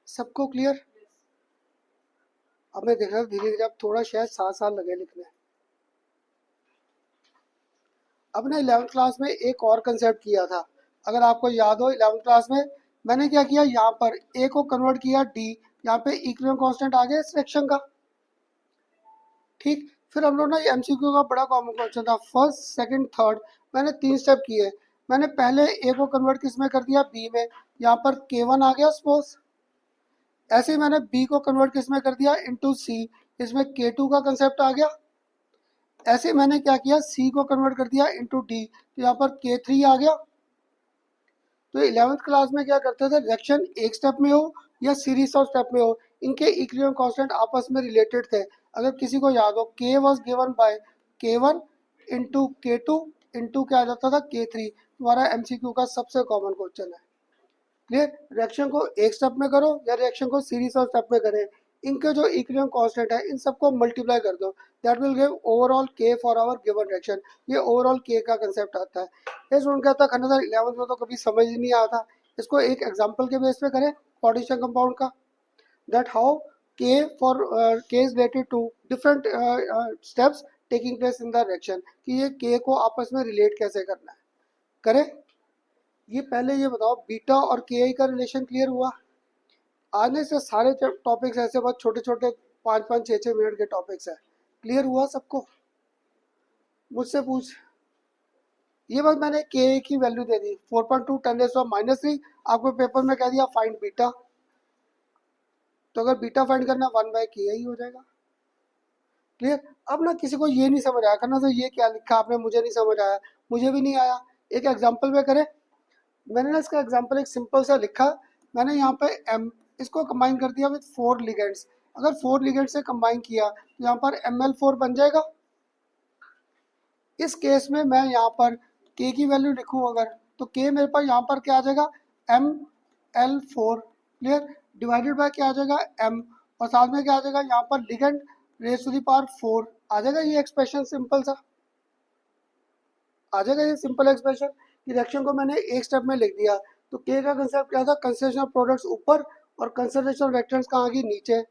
सबको क्लियर। अब मैं देख रहा हूँ धीरे धीरे, अब थोड़ा शायद 7 साल लगे लिखने। अब ना 11th क्लास में एक और कंसेप्ट किया था, अगर आपको याद हो 11th क्लास में मैंने क्या किया, यहाँ पर ए को कन्वर्ट किया डी, यहाँ पे इक्विलिब्रियम कांस्टेंट आ गया इस रिएक्शन का, ठीक। फिर हम लोग ना ये एमसीक्यू का बड़ा कॉमन क्वेश्चन था, फर्स्ट सेकंड थर्ड, मैंने 3 स्टेप किए। मैंने पहले ए को कन्वर्ट किस में कर दिया बी में, यहाँ पर K1 आ गया सपोज। ऐसे ही मैंने बी को कन्वर्ट किस में कर दिया इनटू सी, इसमें K2 का कंसेप्ट आ गया। ऐसे मैंने क्या किया, सी को कन्वर्ट कर दिया इनटू डी, तो यहाँ पर K3 आ गया। तो 11th क्लास में क्या करते थे, रिएक्शन एक स्टेप में हो या सीरीज ऑफ स्टेप में हो, इनके इक्विलिब्रियम कांस्टेंट आपस में रिलेटेड थे। अगर किसी को याद हो, के was given by K1 into K2 into क्या आ जाता था K3, तुम्हारा एमसीक्यू का सबसे कॉमन क्वेश्चन है, क्लियर। रिएक्शन को एक स्टेप में करो या रिएक्शन को सीरीज ऑफ स्टेप में करें, इनके जो इक्विलिब्रियम कांस्टेंट है इन सबको मल्टीप्लाई कर दो, दैट विल गिव ओवरऑल के फॉर आवर गिवन रिएक्शन। ये ओवरऑल के का कंसेप्ट आता है। ये स्टूडेंट कहता है खन्ना सर 11th में तो कभी समझ ही नहीं आता, इसको एक एग्जांपल के बेस पे करें पोटेशियम कंपाउंड का, that how K for K is related to different steps taking place in the reaction, कि ये के को आपस में रिलेट कैसे करना है, करें। ये पहले ये बताओ बीटा और के आई का रिलेशन क्लियर हुआ। आने से सारे टॉपिक्स ऐसे बहुत छोटे छोटे 5-5 6-6 मिनट के टॉपिक्स है, क्लियर हुआ सबको? मुझसे पूछ, ये बस मैंने के की वैल्यू दे दी 4.2 10⁻³ आपको पेपर में कह दिया फाइंड बीटा, तो अगर बीटा फाइंड करना 1/KI हो जाएगा, क्लियर। अब ना किसी को ये नहीं समझ आया करना सर ये क्या लिखा आपने, मुझे नहीं समझ आया, मुझे भी नहीं आया, एक एग्जाम्पल में करें। मैंने ना इसका एग्जाम्पल एक सिंपल सा लिखा, मैंने यहाँ पे एम इसको कंबाइन कर दिया विद 4 लिगेंड्स। अगर 4 लिगेंड्स से कंबाइन किया तो यहाँ पर Ml4 बन जाएगा। इस केस में मैं यहाँ पर K की वैल्यू लिखूँ अगर, तो K मेरे पास यहाँ पर क्या आ जाएगा Ml4, क्लियर, डिवाइडेड बाय क्या आ जाएगा M, और साथ में क्या आ जाएगा यहाँ पर ligand raise to the power 4 आ जाएगा। ये एक्सप्रेशन सिंपल सा आ जाएगा, ये सिंपल एक्सप्रेशन। रिएक्शन को मैंने एक स्टेप में लिख दिया, तो के का कंसेप्ट क्या था, कंसंट्रेशन ऑफ प्रोडक्ट्स ऊपर और कंसंट्रेशन ऑफ रिएक्टेंट्स कहाँ की नीचे।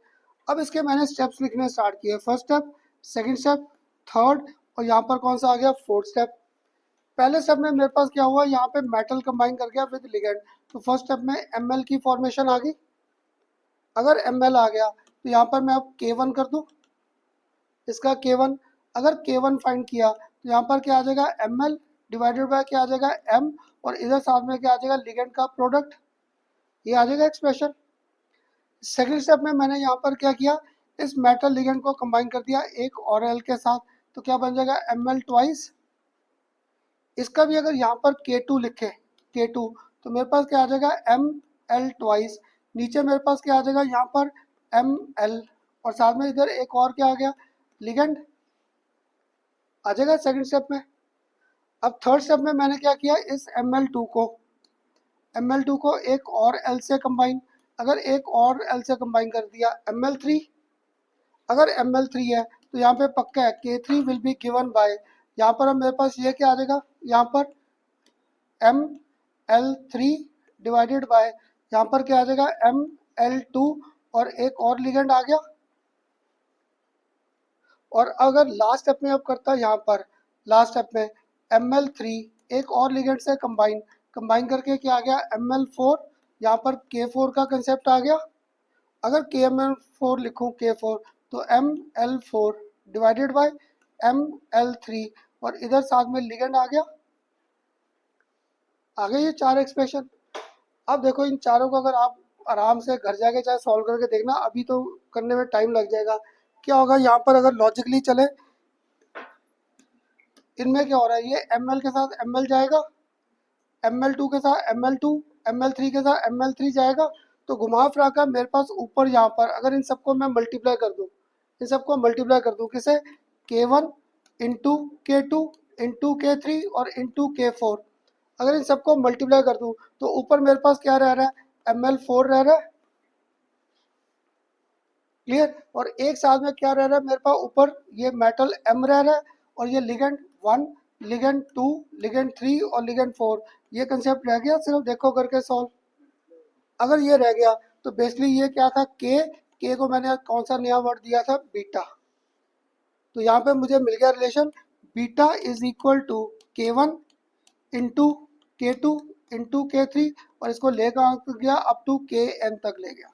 अब इसके मैंने स्टेप्स लिखने स्टार्ट किए, first step, second step, third, और यहाँ पर कौन सा आ गया, फोर्थ स्टेप। पहले स्टेप में मेरे पास क्या हुआ, यहाँ पे मेटल कंबाइन कर गया विद लिगेंड, तो फर्स्ट स्टेप में Ml की फॉर्मेशन आ गई। अगर Ml आ गया तो यहाँ पर मैं अब K1 कर दूँ, इसका K1, अगर K1 फाइंड किया तो यहाँ पर क्या आ जाएगा, Ml डिवाइडेड बाय क्या आ जाएगा, M, और इधर साथ में क्या आ जाएगा, लिगेंड का प्रोडक्ट, ये आ जाएगा एक्सप्रेशन। सेकेंड स्टेप में मैंने यहाँ पर क्या किया, इस मेटल लिगेंड को कंबाइन कर दिया एक और एल के साथ, तो क्या बन जाएगा, Ml ट्वाइस। इसका भी अगर यहाँ पर K2 लिखे, K2, तो मेरे पास क्या आ जाएगा, Ml ट्वाइस। नीचे मेरे पास क्या आ जाएगा, यहाँ पर Ml, और साथ में इधर एक और क्या आ गया, लिगेंड आ जाएगा सेकंड स्टेप में। अब थर्ड स्टेप में मैंने क्या किया, इस Ml2 को एक और L से कंबाइन, अगर एक और L से कंबाइन कर दिया Ml3, अगर Ml3 है तो यहाँ पे पक्का है K3 will be given by, यहाँ पर अब मेरे पास ये क्या आ जाएगा, यहाँ पर Ml3 डिवाइडेड बाय, यहाँ पर क्या आ जाएगा, Ml2, और एक और लिगेंड आ गया। और अगर लास्ट स्टेप में अब करता है, यहाँ पर लास्ट स्टेप में Ml3 एक और लिगेंड से कंबाइन, कंबाइन करके क्या आ गया, Ml4, यहाँ पर K4 का कंसेप्ट आ गया। अगर KMl4 लिखूँ, K4, तो Ml4 डिवाइडेड बाय Ml3, और इधर साथ में लिगेंड आ गया। आ गए ये चार एक्सप्रेशन। अब देखो इन चारों को अगर आप आराम से घर जाके चाहे सॉल्व करके देखना, अभी तो करने में टाइम लग जाएगा। क्या होगा यहाँ पर, अगर लॉजिकली चले, इनमें क्या हो रहा है, ये Ml के साथ Ml जाएगा, Ml2 के साथ Ml2, Ml3 के साथ Ml3 जाएगा, तो घुमा फिरा कर मेरे पास ऊपर यहाँ पर अगर इन सबको मैं मल्टीप्लाई कर दूँ, इन सबको मल्टीप्लाई कर दूँ किसे, K1 into K2 into K3 और इंटू K4, अगर इन सबको मल्टीप्लाई कर दूँ तो ऊपर मेरे पास क्या रह रहा है, Ml4 रह रहा है, क्लियर। और एक साथ में क्या रह रहा है मेरे पास ऊपर, ये मेटल M रह रहा है, और ये लिगेंड 1, लिगेंड 2, लिगेंड 3 और लिगेंड 4, ये कंसेप्ट रह गया। सिर्फ देखो करके सॉल्व, अगर ये रह गया तो बेसिकली ये क्या था, के को मैंने कौन सा नया वर्ड दिया था, बीटा, तो यहाँ पे मुझे मिल गया relation, beta is equal to K1 into K2 into K3, और इसको लेकर गया अप टू Kn तक ले गया।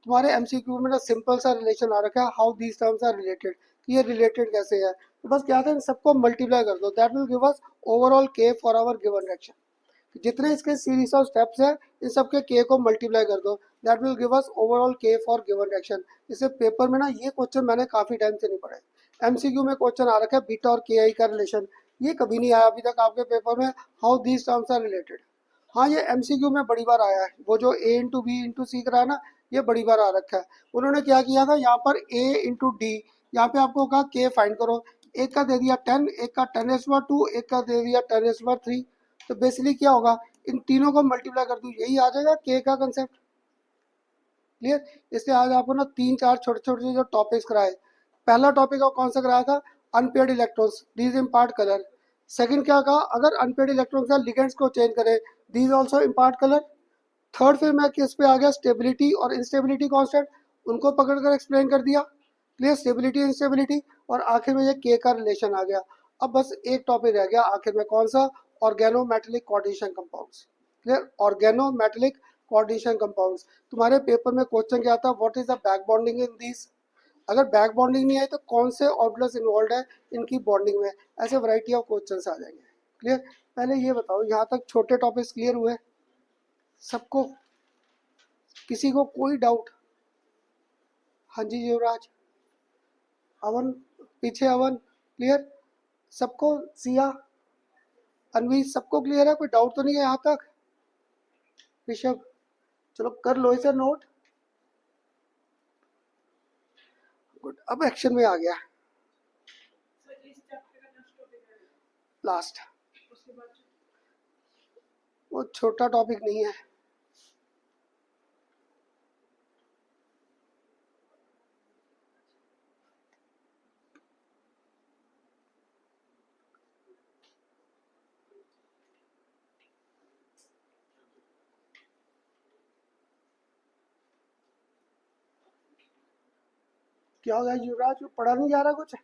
तुम्हारे एमसीक्यू में ना सिंपल सा रिलेशन आ रखा है, how these terms are related, ये रिलेटेड कैसे है, तो बस क्या था, इन सबको मल्टीप्लाई कर दो, that will give us overall के फॉर आवर गिवन रिएक्शन। जितने इसके सीरीज ऑफ स्टेप्स है, इन सबके के को मल्टीप्लाई कर दो, that will give us overall के फॉर गिवन रिएक्शन। इसे पेपर में ना ये क्वेश्चन मैंने काफी टाइम से नहीं पढ़े, एमसीक्यू में क्वेश्चन आ रखा है बीटा और के आई का रिलेशन, ये कभी नहीं आया अभी तक आपके पेपर में, how these terms are related. हाँ ये एमसीक्यू में बड़ी बार आया है, वो जो ए इंटू बी इंटू सी करा है ना, ये बड़ी बार आ रखा है। उन्होंने क्या किया था, यहाँ पर ए इंटू डी, यहाँ पे आपको कहा के फाइंड करो, एक का दे दिया 10, एक का 10^2, एक का दे दिया 10^3, तो बेसिकली क्या होगा, इन तीनों को मल्टीप्लाई कर दूँ, यही आ जाएगा के का कंसेप्ट, क्लियर। इसलिए आज आपको ना 3-4 छोटे छोटे जो टॉपिक्स कराए, पहला टॉपिक और कौन सा कराया था, unpaired electrons, these impart colour. Second क्या कहा, अगर अनपेयर्ड इलेक्ट्रॉन्स का लिगेंड्स को चेंज करें, these also impart colour. Third फिर मैं किस पे आ गया, स्टेबिलिटी और इंस्टेबिलिटी कांस्टेंट, उनको पकड़ कर एक्सप्लेन कर दिया, क्लियर, स्टेबिलिटी इंस्टेबिलिटी, और आखिर में ये के का रिलेशन आ गया। अब बस एक टॉपिक रह गया आखिर में, कौन सा, organometallic coordination compounds, clear, organometallic coordination compounds. तुम्हारे पेपर में क्वेश्चन क्या था, what is the back bonding in these, अगर बैक बॉन्डिंग नहीं आई तो कौन से ऑर्बिटल्स इन्वॉल्व है इनकी बॉन्डिंग में, ऐसे वैरायटी ऑफ क्वेश्चंस आ जाएंगे, क्लियर। पहले ये बताओ यहाँ तक छोटे टॉपिक्स क्लियर हुए सबको, किसी को कोई डाउट। हाँ जी युवराज, अवन, पीछे अवन, क्लियर सबको, सिया, अनवी, सबको क्लियर है, कोई डाउट तो नहीं है यहाँ तक, ऋषभ, चलो कर लो इसे नोट, गुड। अब एक्शन में आ गया लास्ट, वो छोटा टॉपिक नहीं है, क्या होगा युवराज, पढ़ा नहीं जा रहा कुछ,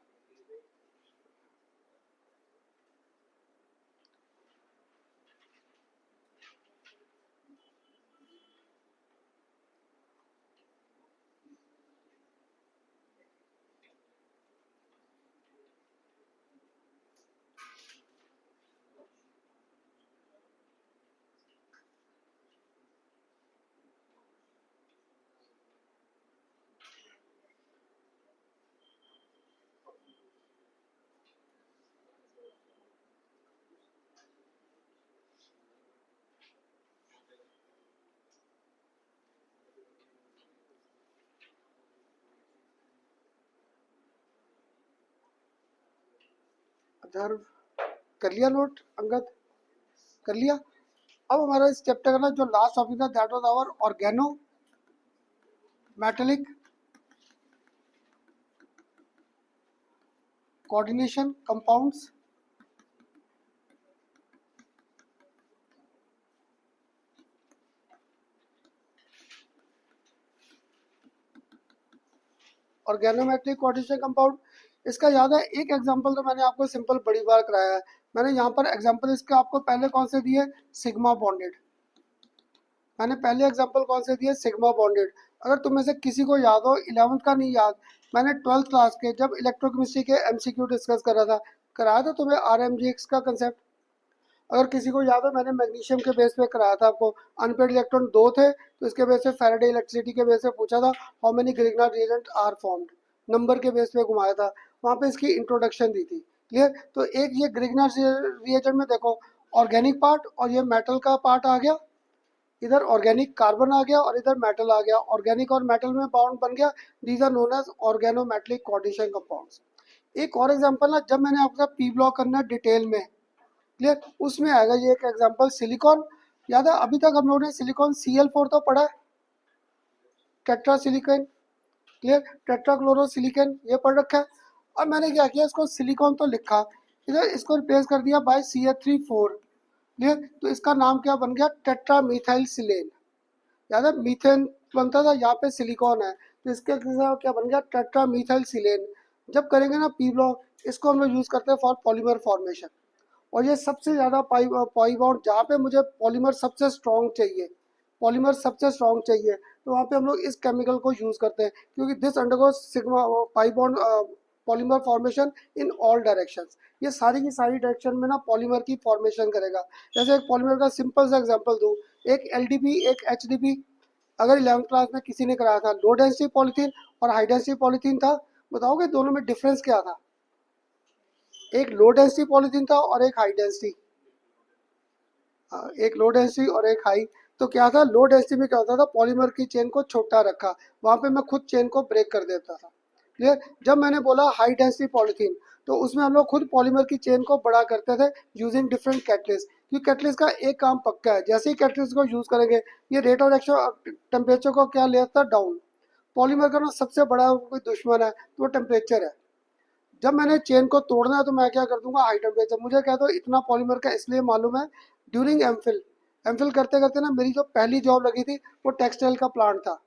ध्रुव, कर लिया नोट अंगद, कर लिया। अब हमारा इस चैप्टर का ना जो लास्ट टॉपिक था that was our organometallic coordination compounds. Organometric coordination compound, इसका याद है एक एग्जांपल तो मैंने आपको सिंपल बड़ी बार कराया है। मैंने यहाँ पर एग्जांपल इसके आपको पहले कौन से दिए, सिग्मा बॉन्डेड। मैंने पहले एग्जांपल कौन से दिए, सिग्मा बॉन्डेड। अगर तुम में से किसी को याद हो, 11th का नहीं याद, मैंने 12th क्लास के जब इलेक्ट्रोकेमिस्ट्री के एमसीक्यू डिस्कस कर रहा था, कराया था तुम्हें आरएमजीएक्स का कंसेप्ट। अगर किसी को याद हो, मैंने मैग्नीशियम के बेस पे कराया था आपको, अनपेड इलेक्ट्रॉन दो थे तो इसके बेस पे फैराडे इलेक्ट्रिसिटी के बेस पे पूछा था how many Grignard reagent are formed, number के बेस पे घुमाया था, वहाँ पे इसकी इंट्रोडक्शन दी थी। क्लियर। तो एक ये ग्रिग्नार रिएजेंट में देखो ऑर्गेनिक पार्ट और ये मेटल का पार्ट आ गया, इधर ऑर्गेनिक कार्बन आ गया और इधर मेटल आ गया, ऑर्गेनिक और मेटल में बॉन्ड बन गया। These are known as organometallic coordination compounds. एक और एग्जांपल ना, जब मैंने आपका पी ब्लॉक करना डिटेल में, क्लियर, उसमें आएगा ये एक एग्जांपल सिलिकॉन। याद है अभी तक हम लोगों ने सिलिकॉन Cl4 तो पढ़ा है, टेट्रा सिलिकॉन, क्लियर, टेट्राक्लोरोसिलिकॉन ये पढ़ रखा है। अब मैंने क्या किया, इसको सिलिकॉन तो लिखा, इधर इसको रिप्लेस कर दिया बाय CH3 4, क्लियर। तो इसका नाम क्या बन गया, टेट्रा मिथाइल सिलेन। याद है मीथेन बनता था, यहाँ पे सिलिकॉन है तो इसके क्या बन गया, टेट्रा मिथाइल सिलेन। जब करेंगे ना पी ब्लॉक, इसको हम लोग यूज करते हैं फॉर पॉलीमर फॉर्मेशन। और ये सबसे ज़्यादा पाई बॉन्ड जहाँ पे मुझे पॉलीमर सबसे स्ट्रॉन्ग चाहिए, पॉलीमर सबसे स्ट्रॉन्ग चाहिए, तो वहाँ पे हम लोग इस केमिकल को यूज़ करते हैं, क्योंकि this undergoes sigma pi bond polymer formation in all directions. ये सारी की सारी डायरेक्शन में ना पॉलीमर की फॉर्मेशन करेगा। जैसे एक पॉलीमर का सिंपल सा एग्जांपल दूँ, एक एलडीपी एक एचडीपी। अगर 11th क्लास में किसी ने कराया था, लो डेंसिटी पॉलीथीन और हाई डेंसिटी पॉलीथीन था, बताओगे दोनों में डिफरेंस क्या था। एक लो डेंसिटी पॉलीथीन था और एक हाई डेंसिटी, एक लो डेंसिटी और एक हाई। तो क्या था, लो डेंसिटी में क्या होता था, पॉलीमर की चेन को छोटा रखा, वहाँ पे मैं खुद चेन को ब्रेक कर देता था। क्लियर। जब मैंने बोला हाई डेंसिटी पॉलीथीन, तो उसमें हम लोग खुद पॉलीमर की चेन को बड़ा करते थे यूजिंग डिफरेंट कैटलिस्ट। क्योंकि कैटलिस्ट का एक काम पक्का है, जैसे ही कैटलिस्ट को यूज करेंगे ये रेट ऑफ रिएक्शन टेम्परेचर को क्या ले आता है, डाउन। पॉलीमर का ना सबसे बड़ा कोई दुश्मन है तो वो टेम्परेचर है। जब मैंने चेन को तोड़ना है तो मैं क्या कर दूंगा, हाई टेम्परेचर। मुझे क्या तो इतना पॉलीमर का इसलिए मालूम है, ड्यूरिंग एमफिल, एमफिल करते करते ना मेरी जो पहली जॉब लगी थी वो टेक्सटाइल का प्लांट था।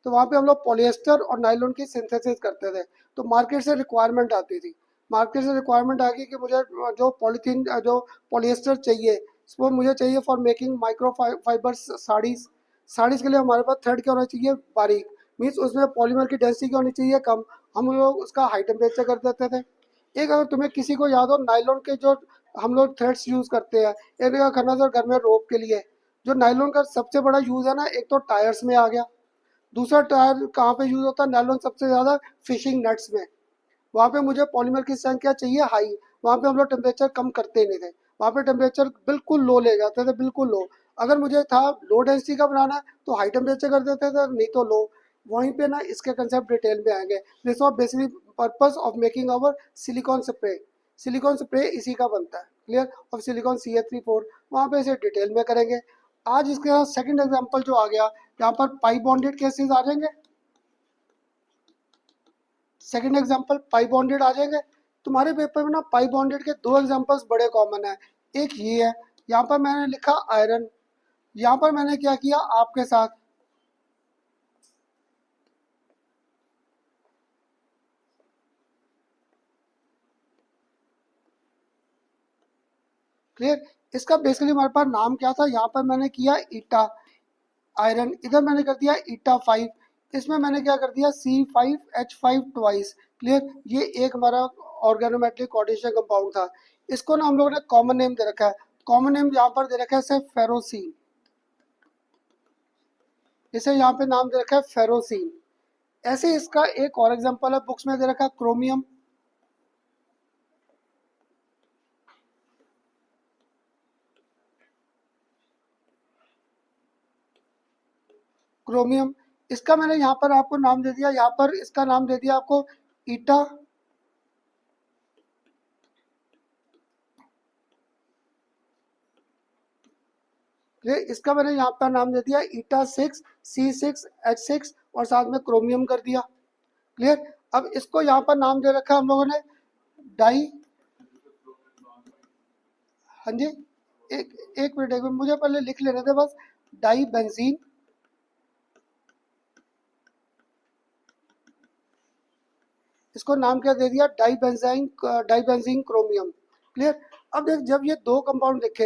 तो वहाँ पे हम लोग पॉलिएस्टर और नायलॉन की सिंथेसिस करते थे। तो मार्केट से रिक्वायरमेंट आती थी, मार्केट से रिक्वायरमेंट आ गई कि मुझे जो पॉलीथीन जो पॉलिएस्टर चाहिए, वो मुझे चाहिए for making micro fibres saris. Saris के लिए हमारे पास थ्रेड क्या होना चाहिए, बारीक, मीन्स उसमें पॉलीमर की डेंसिटी क्या होनी चाहिए, कम। हम लोग उसका हाई टेम्परेचर कर देते थे। एक अगर तुम्हें किसी को याद हो, नायलॉन के जो हम लोग थ्रेड्स यूज़ करते हैं, एक जगह खन्ना सर घर में रोप के लिए, जो नायलॉन का सबसे बड़ा यूज़ है ना, एक तो टायर्स में आ गया, दूसरा टायर कहाँ पे यूज़ होता है, नायलॉन सबसे ज़्यादा फिशिंग नेट्स में। वहाँ पे मुझे पॉलीमर की संख्या चाहिए हाई, वहाँ पे हम लोग टेम्परेचर कम करते ही नहीं थे, वहाँ पे टेम्परेचर बिल्कुल लो ले जाते थे, बिल्कुल लो। अगर मुझे था लो डेंसिटी का बनाना है तो हाई टेम्परेचर कर देते थे, नहीं तो लो। वहीं पे ना इसके कंसेप्ट डिटेल में आएंगे। This was basically purpose of making our silicone spray. Silicone spray इसी का बनता है, क्लियर, और सिलिकॉन CH3 4, वहाँ पे इसे डिटेल में करेंगे। आज इसके साथ सेकंड एग्जांपल जो आ गया, यहाँ पर पाई बॉन्डेड केसेस आ जाएंगे। सेकंड एग्जांपल पाई बॉन्डेड आ जाएंगे। तुम्हारे पेपर में ना पाई बॉन्डेड के दो एग्जांपल्स बड़े कॉमन है। एक ये है, यहाँ पर मैंने लिखा आयरन, यहाँ पर मैंने क्या किया आपके साथ, क्लियर। इसका बेसिकली हमारे पास नाम क्या था, यहाँ पर मैंने किया ईटा आयरन, इधर मैंने कर दिया ईटा 5, इसमें मैंने क्या कर दिया C5H5 ट्वाइस, क्लियर। ये एक हमारा ऑर्गेनोमेट्रिक कोऑर्डिनेशन कंपाउंड था। इसको ना हम लोगों ने कॉमन नेम दे रखा है, कॉमन नेम यहाँ पर दे रखा है सिर्फ फेरोसीन, इसे यहाँ पे नाम दे रखा है फेरोसीन। ऐसे इसका एक और एग्जांपल है, बुक्स में दे रखा है क्रोमियम। क्रोमियम, इसका मैंने यहाँ पर आपको नाम दे दिया, यहाँ पर इसका नाम दे दिया आपको ईटा ये इसका मैंने यहाँ पर नाम दे दिया ईटा 6 C6H6 और साथ में क्रोमियम कर दिया। क्लियर। अब इसको यहाँ पर नाम दे रखा है हम लोगों ने डाई। हाँ जी, एक मिनट मुझे पहले लिख लेने दे बस। डाई बेंजीन, इसको नाम क्या दे दिया, डाई बेंजीन क्रोमियम। क्लियर। अब देख, जब ये दो कंपाउंड लिखे,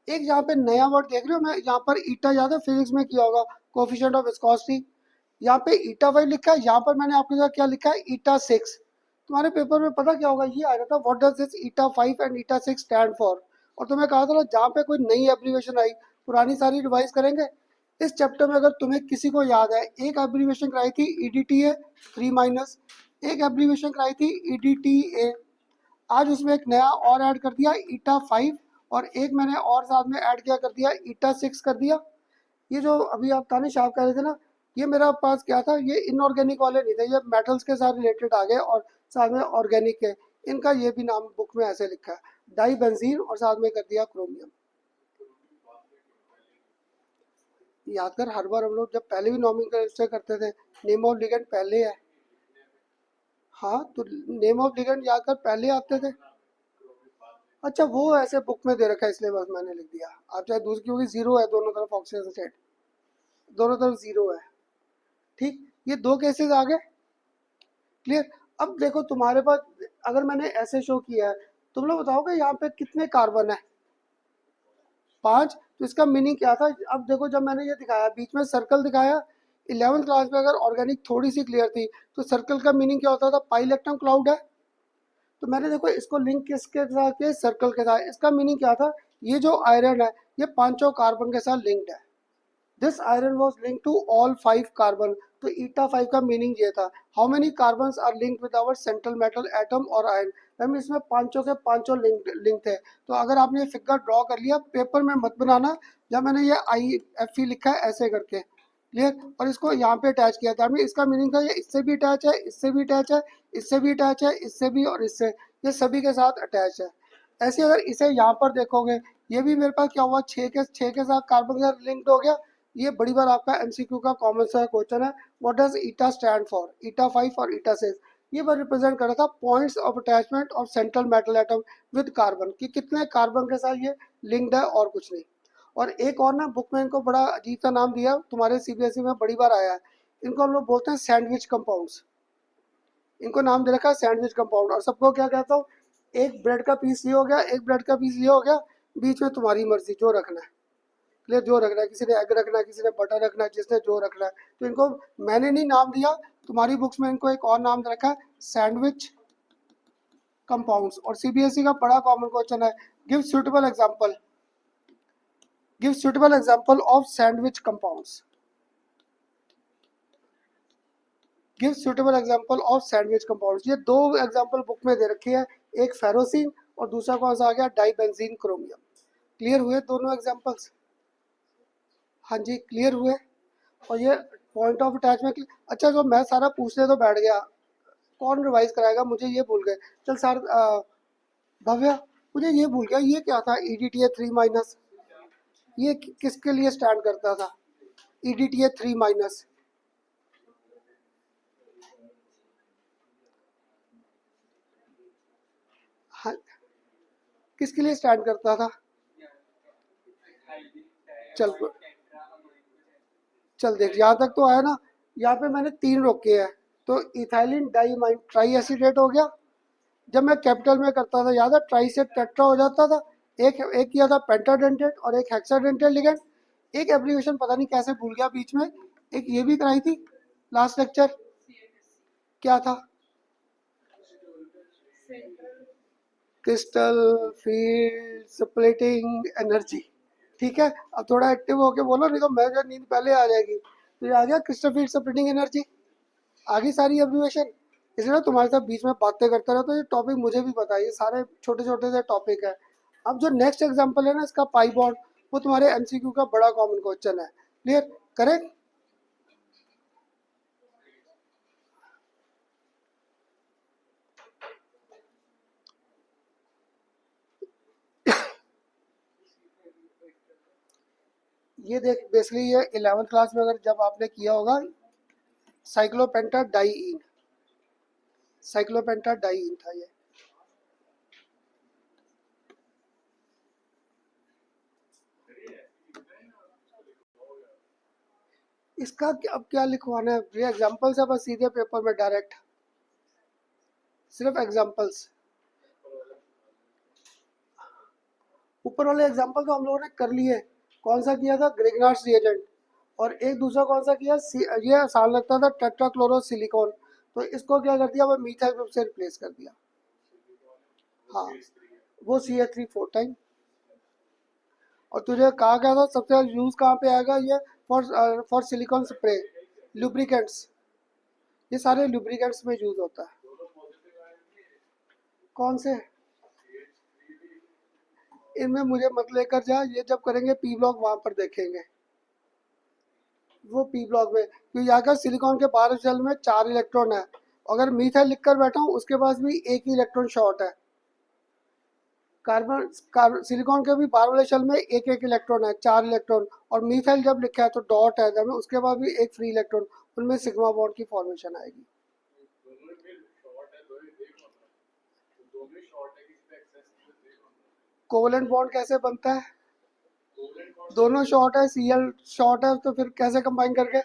एक यहाँ पे नया वर्ड देख रहे हो, मैं यहाँ पर ईटा याद है फिजिक्स में किया होगा, कोफिशिएंट ऑफ विस्कोसिटी। यहाँ पे ईटा 5 लिखा है, यहाँ पर मैंने आपके साथ क्या लिखा है, ईटा 6। तुम्हारे पेपर में पता क्या होगा, ये आ रहा था what does this eta 5 and eta 6 stand for. और तुम्हें कहा था ना, जहाँ पे कोई नई एब्रीविएशन आई पुरानी सारी रिवाइज करेंगे। इस चैप्टर में अगर तुम्हें किसी को याद है, एक एब्रीविएशन कराई थी EDTA 3-, एक एब्रीविएशन कराई थी EDTA। आज उसमें एक नया और ऐड कर दिया ईटा 5, और एक मैंने और साथ में ऐड किया कर दिया ईटा 6 कर दिया। ये जो अभी आप तानिश आप कह रहे थे ना, ये मेरा पास क्या था, ये इनऑर्गेनिक वाले नहीं थे, ये मेटल्स के साथ रिलेटेड आ गए और साथ में ऑर्गेनिक के। इनका ये भी नाम बुक में ऐसे लिखा है, डाई बेंजीन और साथ में कर दिया क्रोमियम। याद कर, हर बार हम लोग जब पहले भी नॉमिनल करते थे, नेम ऑफ लिगेंड पहले है। हाँ, तो नेम ऑफ लिगेंड याद कर पहले आते थे। अच्छा, वो ऐसे बुक में दे रखा है इसलिए बस मैंने लिख दिया। आप चाहे दूसरी, क्योंकि जीरो है दोनों तरफ, ऑक्सीजन सेट दोनों तरफ जीरो है। ठीक, ये दो केसेस आ गए। क्लियर। अब देखो तुम्हारे पास, अगर मैंने ऐसे शो किया है, तुम लोग बताओगे यहाँ पे कितने कार्बन है, 5। तो इसका मीनिंग क्या था, अब देखो जब मैंने ये दिखाया बीच में सर्कल दिखाया, 11th क्लास में अगर ऑर्गेनिक थोड़ी सी क्लियर थी तो सर्कल का मीनिंग क्या होता था, पाई इलेक्ट्रॉन क्लाउड है। तो मैंने देखो इसको लिंक किसके साथ किया, सर्कल के साथ। इसका मीनिंग क्या था, ये जो आयरन है ये पांचों कार्बन के साथ लिंक्ड है। This iron was link to all 5 carbon. तो ईटा 5 का मीनिंग ये था, how many carbon are linked with our central metal atom और आयरन। मैम इसमें पांचों के पांचों लिंक थे। तो अगर आपने ये फिगर ड्रॉ कर लिया, पेपर में मत बनाना जब मैंने ये IFE लिखा है ऐसे करके। क्लियर। और इसको यहाँ पे अटैच किया था, इसका मीनिंग था ये इससे भी अटैच है, इससे भी अटैच है, इससे भी अटैच है, इससे भी और इससे, ये सभी के साथ अटैच है। ऐसे अगर इसे यहाँ पर देखोगे, ये भी मेरे पास क्या हुआ, छः के साथ कार्बन के साथ लिंक्ड हो गया। ये बड़ी बार आपका MCQ का कॉमन सा क्वेश्चन है, what does eta stand for, eta 5 और ईटा 6। ये बार रिप्रेजेंट कर रहा था points of attachment of central metal atom with carbon, कि कितने कार्बन के साथ ये लिंक्ड है और कुछ नहीं। और एक और ना बुक में इनको बड़ा अजीब सा नाम दिया, तुम्हारे CBSE में बड़ी बार आया है, इनको हम लोग बोलते हैं सैंडविच कंपाउंड्स। इनको नाम दे रखा है सैंडविच कंपाउंड। और सबको क्या कहता हूँ, एक ब्रेड का पीस ये हो गया, एक ब्रेड का पीस ये हो गया, बीच में तुम्हारी मर्जी जो रखना है। ले जो रखना है, किसी ने एग रखना है, किसी ने बटर रखना है, जिसने जो रखना है। तो इनको मैंने नहीं नाम दिया, तुम्हारी बुक्स में इनको एक और नाम दे रखा है, सैंडविच कंपाउंड्स। और CBSE का बड़ा कॉमन क्वेश्चन है, give suitable example, give suitable example of sandwich compounds, give suitable example of sandwich compounds. ये दो एग्जांपल बुक में दे रखी है, एक फेरोसिन और दूसरा कौन सा आ गया, डाईबेंजीन क्रोमियम। क्लियर हुए दोनों एग्जांपल्स? हाँ जी, क्लियर हुए। और ये पॉइंट ऑफ अटैचमेंट, अच्छा जो मैं सारा पूछने तो बैठ गया, कौन रिवाइज कराएगा, मुझे ये भूल गए। चल सर, भव्य, मुझे ये भूल गया, ये क्या था EDTA 3-, ये किसके लिए स्टैंड करता था EDTA 3-? हाँ, किसके लिए स्टैंड करता था? चल चल देख, यहाँ तक तो आया ना। यहाँ पे मैंने 3 रोके हैं, तो इथाइलिन डाइमाइन ट्राई एसीटेट हो गया। जब मैं कैपिटल में करता था, याद है, ट्राई से टेट्रा हो जाता था। एक एक किया था पेंटाडेंटेट और एक हेक्साडेंटेट लिगेंड। एक एब्रीविएशन पता नहीं कैसे भूल गया बीच में, एक ये भी कराई थी लास्ट लेक्चर, क्या था, क्रिस्टल फील्ड स्प्लिटिंग एनर्जी। ठीक है, अब थोड़ा एक्टिव होके बोलो, नहीं तो मैं जो नींद पहले आ जाएगी। तो ये आ गया क्रिस्टल फील्ड स्प्लिटिंग एनर्जी, आगे सारी एब्रीविएशन। इसलिए ना तुम्हारे साथ बीच में बातें करता रहता, तो ये टॉपिक मुझे भी पता है, ये सारे छोटे छोटे से टॉपिक है। अब जो नेक्स्ट एग्जांपल है ना इसका, पाई बॉन्ड, वो तुम्हारे MCQ का बड़ा कॉमन क्वेश्चन है। Clear, correct. ये देख बेसिकली ये 11th क्लास में अगर जब आपने किया होगा, साइक्लोपेंटाडाइईन, साइक्लोपेंटाडाइईन था ये। इसका अब क्या लिखवाना है, ये एग्जांपल्स है बस सीधे पेपर में डायरेक्ट, सिर्फ एग्जांपल्स। ऊपर वाले एग्जांपल तो हम लोगों ने कर लिए। कौन सा किया था, ग्रिग्नार्ड्स रिएजेंट, और एक दूसरा कौन सा किया, ये आसान लगता था, टेट्राक्लोरोसिलिकॉन, तो इसको क्या कर दिया, वो मीथाइल ग्रुप से रिप्लेस कर दिया। हाँ, वो CH3 4 टाइम। और तुझे कहा गया था सबसे ज्यादा यूज कहाँ पे आएगा, ये फॉर सिलिकॉन स्प्रे, लुब्रिकेंट्स, ये सारे लुब्रिकेंट्स में यूज होता है। कौन से, इनमें मुझे मत लेकर जा, ये जब करेंगे पी ब्लॉक वहां पर देखेंगे, वो पी ब्लॉक में, क्योंकि यहाँ का सिलिकॉन के बाहर शेल में 4 इलेक्ट्रॉन है, अगर मीथाइल लिख कर बैठा हूँ उसके पास भी एक ही इलेक्ट्रॉन शॉर्ट है। सिलिकॉन के भी बाहर वाले शेल में एक एक इलेक्ट्रॉन है, 4 इलेक्ट्रॉन, और मीथाइल जब लिखा है तो डॉट है, जब उसके बाद भी एक फ्री इलेक्ट्रॉन, उनमें सिग्मा बॉन्ड की फॉर्मेशन आएगी। कोवलेंट बॉन्ड कैसे बनता है, दोनों शॉर्ट है, Cl शॉर्ट है, तो फिर कैसे कंबाइन करके,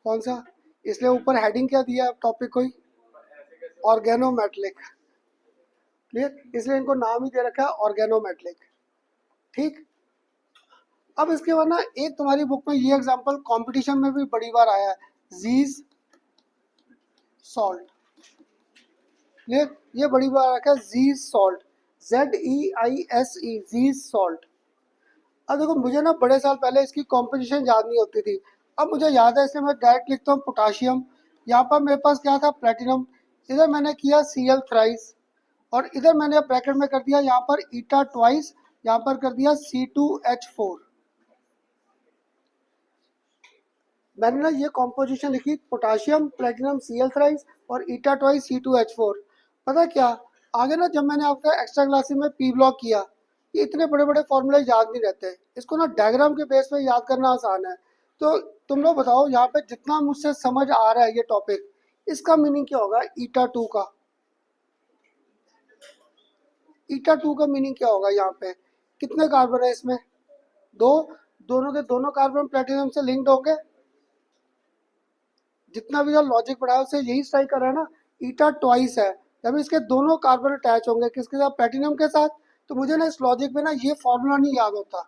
कौन सा, इसलिए ऊपर हेडिंग क्या दिया टॉपिक कोई, ऑर्गेनोमेटलिक, क्लियर, इसलिए इनको नाम ही दे रखा है ऑर्गेनोमेटलिक। ठीक, अब इसके बाद ना एक तुम्हारी बुक में ये एग्जांपल कंपटीशन में भी बड़ी बार आया है, जीज सॉल्ट, क्लियर, ये बड़ी बार रखा है जीज सॉल्ट, ZEISE, जीज सॉल्ट। अब देखो मुझे ना बड़े साल पहले इसकी कॉम्पोजिशन याद नहीं होती थी, अब मुझे याद है इसलिए मैं डायरेक्ट लिखता हूँ पोटाशियम, यहाँ पर मेरे पास क्या था, प्लेटिनम, इधर मैंने किया Cl थ्राइस, और इधर मैंने ब्रैकेट में कर दिया यहाँ पर ईटा ट्वाइस, यहाँ पर कर दिया C2H4। मैंने ना ये कॉम्पोजिशन लिखी, पोटाशियम, प्लेटिनम, Cl थ्राइस और ईटा ट्वाइस C2H4। पता क्या, आगे ना जब मैंने आपका एक्स्ट्रा क्लासेस में पी ब्लॉक किया, ये इतने बड़े बड़े फॉर्मूले याद नहीं रहते, इसको ना डायग्राम के बेस पे याद करना आसान है। तो तुम लोग बताओ यहाँ पे जितना मुझसे समझ आ रहा है ये टॉपिक, इसका मीनिंग क्या होगा, ईटा 2 का, ईटा 2 का मीनिंग क्या होगा, यहाँ पे कितने कार्बन है इसमें, 2, दोनों के दोनों कार्बन प्लेटिनम से लिंक्ड होंगे, जितना भी जो लॉजिक पढ़ा है उससे यही स्ट्राइक कर रहा है ना, ईटा ट्वाइस है, जब इसके दोनों कार्बन अटैच होंगे किसके साथ, प्लेटिनम के साथ। तो मुझे ना इस लॉजिक में ना ये फॉर्मूला नहीं याद होता,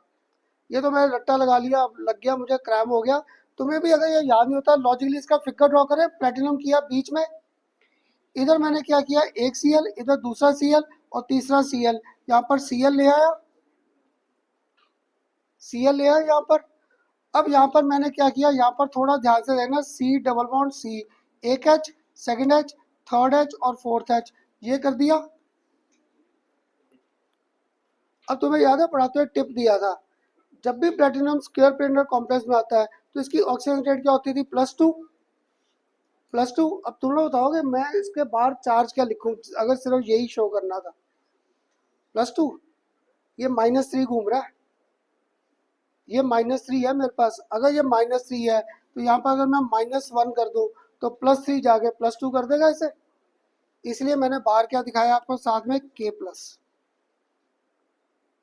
ये तो मैंने रट्टा लगा लिया, लग गया मुझे, क्रैम हो गया। तुम्हें भी अगर ये याद नहीं होता, लॉजिकली इसका फिगर ड्रॉ करें, प्लेटिनम किया बीच में, इधर मैंने क्या किया, एक Cl, इधर दूसरा Cl और तीसरा Cl, यहाँ पर Cl ले आया, Cl ले आया यहाँ पर। अब यहाँ पर मैंने क्या किया, यहाँ पर थोड़ा ध्यान से देखना, C डबल बॉन्ड C, एक H, second H, third H और फोर्थ H, ये कर दिया। अब तुम्हें याद है पढ़ाते हुए टिप दिया था, जब भी प्लेटिनम स्क्वायर प्लेनर कॉम्प्लेक्स में आता है तो इसकी ऑक्सीजन स्टेट क्या होती थी, +2, +2। अब तुम लोग बताओगे मैं इसके बाहर चार्ज क्या लिखूं अगर सिर्फ यही शो करना था, +2, ये -3 घूम रहा है, ये -3 है मेरे पास, अगर ये -3 है तो यहाँ पर अगर मैं -1 कर दूं तो +3 जाके +2 कर देगा इसे, इसलिए मैंने बाहर क्या दिखाया आपको साथ में K+,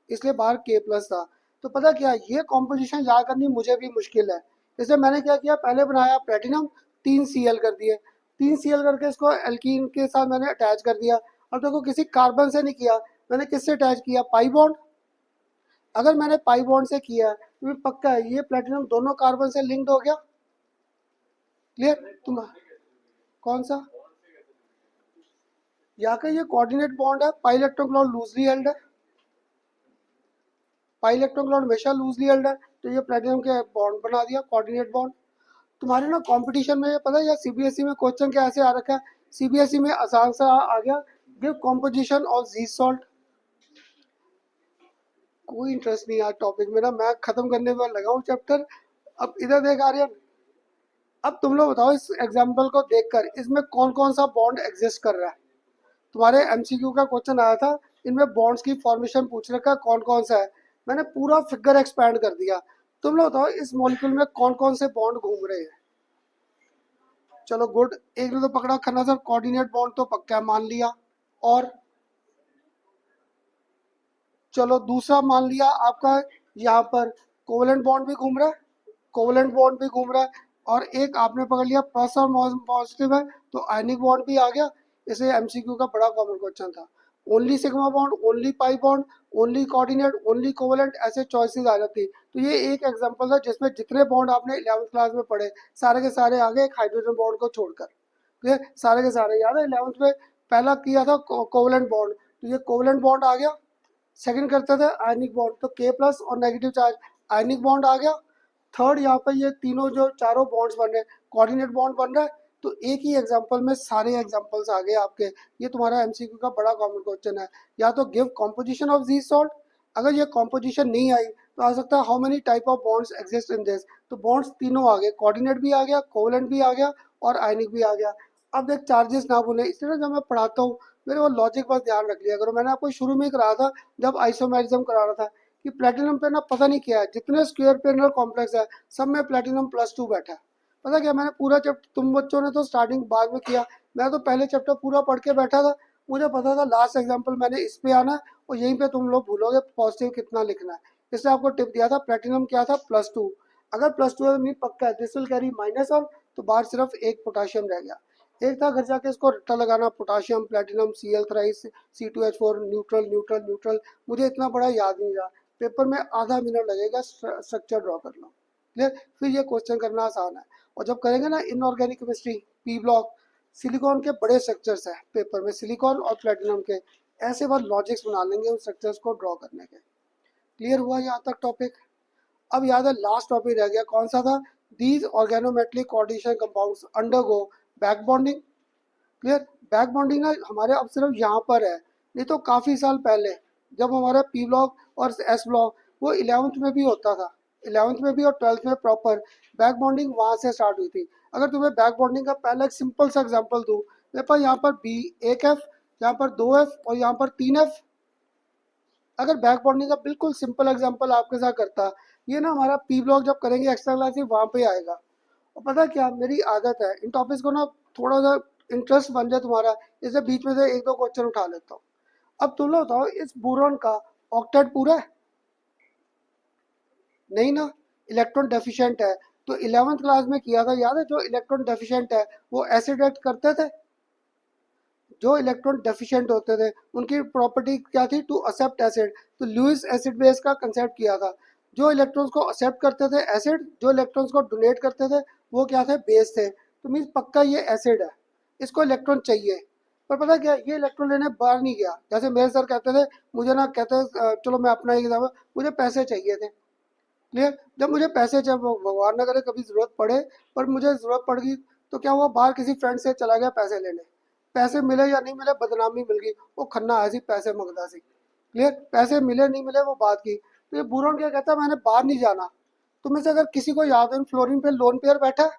इसलिए बाहर K+ था। तो पता क्या, ये कॉम्पोजिशन याद करनी मुझे भी मुश्किल है, इसलिए मैंने क्या किया, पहले बनाया प्लेटिनम, 3 Cl कर दिए, 3 Cl करके इसको एल्कीन के साथ मैंने अटैच कर दिया। और देखो किसी कार्बन से नहीं किया, मैंने किससे अटैच किया, पाई बॉन्ड। अगर मैंने पाई बॉन्ड से किया तो पक्का है ये प्लेटिनम दोनों कार्बन से लिंक्ड हो गया, क्लियर। तुम कौन सा, यहाँ का ये कोऑर्डिनेट बॉन्ड है, pi electron cloud loosely held है, पाई इलेक्ट्रॉन क्लाउड हमेशा लूजली हेल्ड है, तो ये प्लेटिनम के बॉन्ड बना दिया, कोऑर्डिनेट बॉन्ड। तुम्हारे ना कंपटीशन में ये पता है या सीबीएसई में क्वेश्चन क्या ऐसे आ रखा है, सीबीएसई में आसान सा आ गया, give composition of G salt. कोई इंटरेस्ट नहीं यार टॉपिक में ना, मैं खत्म करने पर लगा हूँ चैप्टर। अब इधर देख आर्यन, अब तुम लोग बताओ इस एग्जाम्पल को देखकर इसमें कौन कौन सा बॉन्ड एग्जिस्ट कर रहा है। तुम्हारे एमसीक्यू का क्वेश्चन आया था, इनमें बॉन्ड्स की फॉर्मेशन पूछ रखा है कौन कौन सा है, मैंने पूरा फिगर एक्सपैंड कर दिया। तुम लोग बताओ इस मॉलिक्यूल में कौन कौन से बॉन्ड घूम रहे हैं। चलो गुड, एक ने तो पकड़ा खन्ना सर, कोऑर्डिनेट बॉन्ड तो पक्का मान लिया। और चलो दूसरा मान लिया आपका, यहाँ पर कोवलेंट बॉन्ड भी घूम रहा है, कोवलेंट बॉन्ड भी घूम रहा है। और एक आपने पकड़ लिया प्लस और पॉजिटिव है, तो आयनिक बॉन्ड भी आ गया। इसे एमसीक्यू का बड़ा कॉमन क्वेश्चन था। Only sigma bond, only pi bond, only coordinate, only covalent, ऐसे चॉइसेस आ जाती। तो ये एक एग्जांपल था जिसमें जितने बॉन्ड आपने 11th क्लास में पढ़े सारे के सारे आ गए एक हाइड्रोजन बॉन्ड को छोड़कर। ठीक है, सारे के सारे याद है 11th में पहला किया था कोवलेंट बॉन्ड, तो ये कोवलेंट बॉन्ड आ गया। सेकंड करते थे आयनिक बॉन्ड, तो के प्लस और नेगेटिव चार्ज आयनिक बॉन्ड आ गया। थर्ड यहाँ पर ये तीनों जो चारों बॉन्ड्स बन रहे हैं कोऑर्डिनेट बॉन्ड बन रहा है। तो एक ही एग्जांपल में सारे एग्जांपल्स आ गए आपके। ये तुम्हारा एमसीक्यू का बड़ा कॉमन क्वेश्चन है। या तो give composition of this salt, अगर ये कॉम्पोजिशन नहीं आई तो आ सकता है how many type of bonds exist in this. तो बॉन्ड्स तीनों आ गए, कोऑर्डिनेट भी आ गया, कोवलेंट भी आ गया और आयनिक भी आ गया। अब देख चार्जेस ना भूलें, इसलिए ना जब मैं पढ़ाता हूँ मेरे वो लॉजिक बस ध्यान रख लिया करो। मैंने आपको शुरू में ही कराया था जब आइसोमेरिज्म करा रहा था कि प्लेटिनम पे ना पता नहीं क्या है, जितने स्क्वायर पेरिनल कॉम्प्लेक्स है सब में प्लेटिनम +2 बैठा है। पता क्या, मैंने पूरा चैप्टर, तुम बच्चों ने तो स्टार्टिंग बाद में किया, मैं तो पहले चैप्टर पूरा पढ़ के बैठा था। मुझे पता था लास्ट एग्जाम्पल मैंने इस पे आना है और यहीं पे तुम लोग भूलोगे पॉजिटिव कितना लिखना है। इसलिए आपको टिप दिया था प्लेटिनम क्या था +2। अगर +2 है मीन पक्का है दिस विल कैरी -1, तो बाहर सिर्फ एक पोटाशियम रह गया। एक था घर जाके इसको रट्टा लगाना, potassium platinum Cl thrice C2H4 neutral neutral neutral, मुझे इतना बड़ा याद नहीं रहा। पेपर में आधा मिनट लगेगा स्ट्रक्चर ड्रॉ करना। क्लियर, फिर ये क्वेश्चन करना आसान है। और जब करेंगे ना inorganic chemistry P block, silicon के बड़े स्ट्रक्चर्स है पेपर में, सिलिकॉन और प्लेटिनम के, ऐसे बार लॉजिक्स बना लेंगे उन स्ट्रक्चर्स को ड्रॉ करने के। क्लियर हुआ यहाँ तक टॉपिक। अब याद है लास्ट टॉपिक रह गया, कौन सा था, these organometallic coordination compounds undergo back bonding. Clear, back bonding ना हमारे अब सिर्फ यहाँ पर है, नहीं तो काफ़ी साल पहले जब हमारा पी ब्लॉक और एस ब्लॉक वो 11th में भी होता था, 11th में भी और 12th में प्रॉपर बैक बॉन्डिंग वहाँ से स्टार्ट हुई थी। अगर तुम्हें बैक बॉन्डिंग का पहला एक सिंपल सा एग्जांपल दूँ, मेरे पास यहाँ पर बी एक एफ, यहाँ पर 2 एफ और यहाँ पर 3 एफ। अगर बैक बॉन्डिंग का बिल्कुल सिंपल एग्जांपल आपके साथ करता, ये ना हमारा पी ब्लॉक जब करेंगे एक्स्ट्रा क्लास वहाँ पे आएगा। और पता क्या मेरी आदत है इन टॉपिक्स को ना थोड़ा सा इंटरेस्ट बन जाए तुम्हारा, इससे बीच में से एक दो क्वेश्चन उठा लेता हूँ। अब तुम लोग बताओ इस बोरॉन का ऑक्टेट पूरा है? नहीं ना, इलेक्ट्रॉन डेफिशिएंट है। तो 11th क्लास में किया था याद है, जो इलेक्ट्रॉन डेफिशिएंट है वो एसिड एक्ट करते थे। जो इलेक्ट्रॉन डेफिशिएंट होते थे उनकी प्रॉपर्टी क्या थी, टू एक्सेप्ट एसिड। तो लुईस एसिड बेस का कंसेप्ट किया था। जो इलेक्ट्रॉन्स को एक्सेप्ट करते थे एसिड, जो इलेक्ट्रॉन्स को डोनेट करते थे वो क्या थे, बेस थे। तो मीन्स पक्का ये एसिड है, इसको इलेक्ट्रॉन चाहिए। पर पता क्या, ये इलेक्ट्रॉन लेने बाहर नहीं गया। जैसे मेरे सर कहते थे, मुझे ना कहते चलो मैं अपना ही एग्जाम्पल, मुझे पैसे चाहिए थे। क्लियर, जब मुझे पैसे चाहिए, भगवान ना करे कभी ज़रूरत पड़े, पर मुझे ज़रूरत पड़ गई, तो क्या हुआ, बाहर किसी फ्रेंड से चला गया पैसे लेने। पैसे मिले या नहीं मिले, बदनामी मिल गई, वो खन्ना ऐसी पैसे मंगता सी। क्लियर, पैसे मिले नहीं मिले वो बात की। तो ये बुरोन क्या कहता है, मैंने बाहर नहीं जाना। तुम्हें से अगर किसी को याद है फ्लोरिन पे लोन पेयर बैठा है,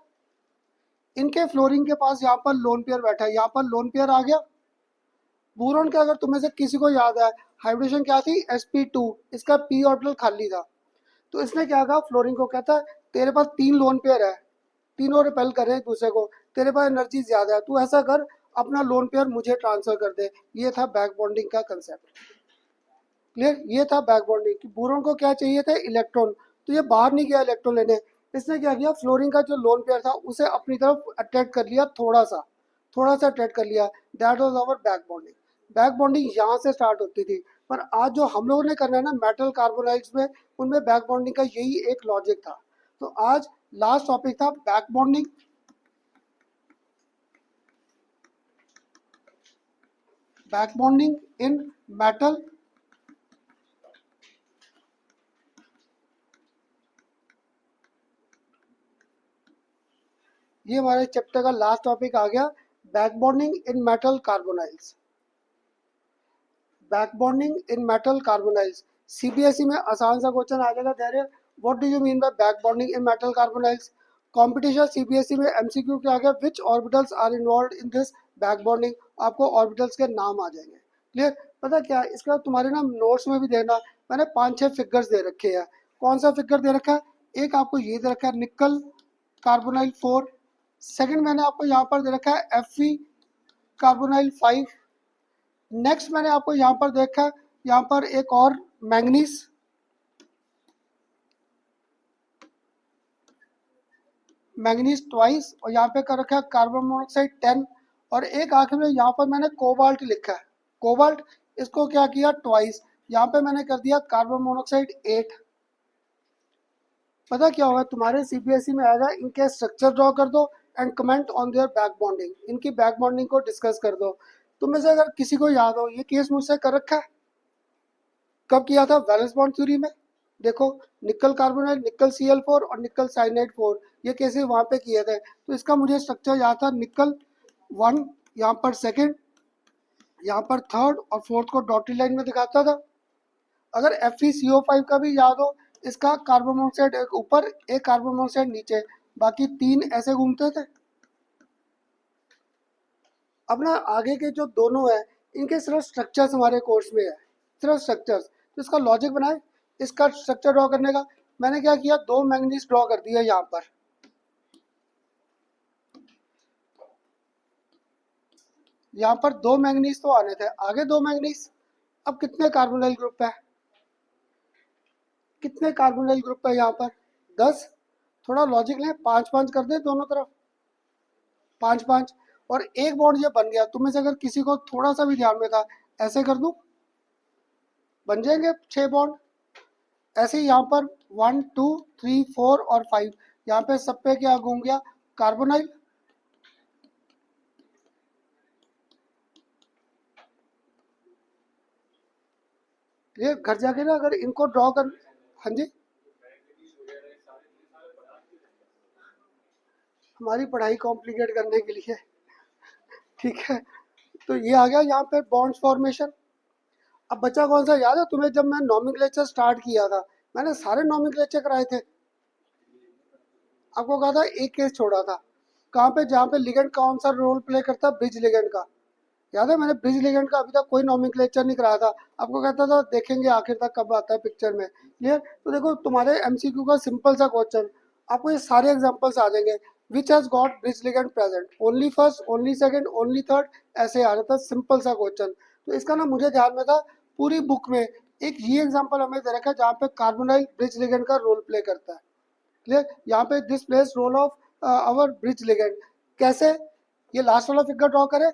इनके फ्लोरिन के पास यहाँ पर लोन पेयर बैठा है, यहाँ पर लोन पेयर आ गया। बोरॉन के अगर तुम्हें से किसी को याद है हाइब्रिडेशन क्या थी, sp2, इसका p ऑर्बिटल खाली था। तो इसने क्या कहा फ्लोरीन को, कहता है तेरे पास 3 लोन पेयर है, तीनों रिपेल कर रहे हैं एक दूसरे को, तेरे पास एनर्जी ज्यादा है, तू ऐसा कर अपना लोन पेयर मुझे ट्रांसफर कर दे। ये था बैक बॉन्डिंग का कंसेप्ट। क्लियर, ये था बैक बॉन्डिंग कि बोरॉन को क्या चाहिए थे, इलेक्ट्रॉन। तो ये बाहर नहीं गया इलेक्ट्रॉन लेने, इसने क्या किया, फ्लोरीन का जो लोन पेयर था उसे अपनी तरफ अट्रैक्ट कर लिया, थोड़ा सा अट्रैक्ट कर लिया। That was our back bonding. Back bonding यहाँ से स्टार्ट होती थी। पर आज जो हम लोगों ने करना है ना मेटल कार्बोनाइड्स में, उनमें बैक बॉन्डिंग का यही एक लॉजिक था। तो आज लास्ट टॉपिक था back bonding. Back bonding in metal, ये हमारे चैप्टर का लास्ट टॉपिक आ गया, back bonding in metal carbonyls. Back bonding in metal carbonyls CBSE में आसान सा क्वेश्चन आ जाएगा, धैर्य what do you mean by back bonding in metal carbonyls. Competition CBSE में एमसीक्यू क्या आ गया, which orbitals are involve in this back bonding, आपको ऑर्बिटल्स के नाम आ जाएंगे। क्लियर। पता क्या इसका तुम्हारे ना नोट्स में भी देना, मैंने 5-6 फिगर्स दे रखे हैं। कौन सा फिगर दे रखा है, एक आपको ये दे रखा है निकल कार्बोनाइल 4, सेकंड मैंने आपको यहाँ पर दे रखा है Fe कार्बोनाइल 5, नेक्स्ट मैंने आपको यहाँ पर देखा है, यहाँ पर एक और मैंगनीज, मैंगनीज ट्वाइस, और यहाँ पे कर रखा है कार्बन मोनोऑक्साइड 10, और एक आखिर में यहाँ पर मैंने कोबाल्ट लिखा है, कोबाल्ट, इसको क्या किया ट्वाइस, यहाँ पे मैंने कर दिया कार्बन मोनोऑक्साइड 8। पता क्या होगा तुम्हारे सीबीएसई में आएगा, इनके स्ट्रक्चर ड्रॉ कर दो and comment on their back bonding, इनकी बैक बॉन्डिंग को डिस्कस कर दो। तुम में से अगर किसी को याद हो, ये केस मुझसे कर रखा है, कब किया था, वैलेंस बॉन्ड थ्योरी में। देखो निकल कार्बोनाइड, निकल Cl4 और निकल साइनाइड 4, ये केसेस वहाँ पे किए थे। तो इसका मुझे स्ट्रक्चर याद था, निकल 1 यहाँ पर सेकंड, यहाँ पर थर्ड और फोर्थ को डॉटेड लाइन में दिखाता था। अगर FeCO5 का भी याद हो, इसका कार्बन मोनोऑक्साइड एक ऊपर एक कार्बन मोनोऑक्साइड नीचे, बाकी 3 ऐसे घूमते थे। अब ना आगे के जो दोनों है, इनके सिर्फ स्ट्रक्चर्स हमारे कोर्स में है, सिर्फ स्ट्रक्चर्स। तो इसका लॉजिक बनाए, इसका स्ट्रक्चर ड्रॉ करने का मैंने क्या किया, 2 मैंगनीज ड्रॉ कर दिया यहाँ पर। यहाँ पर 2 मैंगनीज तो आने थे, आगे 2 मैंगनीज। अब कितने कार्बोनाइल ग्रुप है, कितने कार्बोनाइल ग्रुप है यहाँ पर, 10। थोड़ा लॉजिक लें, 5-5 कर दे दोनों तरफ, 5-5, और एक बॉन्ड ये बन गया। तुम्हें से अगर किसी को थोड़ा सा भी ध्यान में था, ऐसे कर दूं, बन जाएंगे 6 बॉन्ड। ऐसे ही यहाँ पर 1 2 3 4 और 5, यहाँ पे सब पे क्या घूम गया, कार्बोनाइल। ये घर जाके ना अगर इनको ड्रॉ कर, हाँ जी, हमारी पढ़ाई कॉम्प्लिकेट करने के लिए, ठीक है। तो ये आ गया यहाँ पे बॉन्ड्स फॉर्मेशन। अब बचा कौन सा याद है तुम्हें, जब मैं नॉमेनक्लेचर स्टार्ट किया था, मैंने सारे नॉमेनक्लेचर कराए थे, आपको कहा था एक केस छोड़ा था, कहाँ पे, जहाँ पे लिगेंड कौन सा रोल प्ले करता है, ब्रिज लिगेंड का। याद है मैंने ब्रिज लिगेंड का अभी तक कोई नॉमेनक्लेचर नहीं कराया था, आपको कहता था देखेंगे आखिर तक कब आता है पिक्चर में, क्लियर। तो देखो तुम्हारे एमसीक्यू का सिंपल सा क्वेश्चन, आपको ये सारे एग्जांपल्स आ जाएंगे, which has got bridge ligand present, only first, only second, only third, ऐसे आ जाता है सिंपल सा क्वेश्चन। तो इसका ना मुझे ध्यान में था, पूरी बुक में एक ये एग्जाम्पल हमें दे रखा है जहाँ पे कार्बोनाइल ब्रिज लिगेंड का रोल प्ले करता है, क्लियर। यहाँ पे this places role of our bridge ligand, कैसे, ये लास्ट वाला फिगर ड्रॉ करें,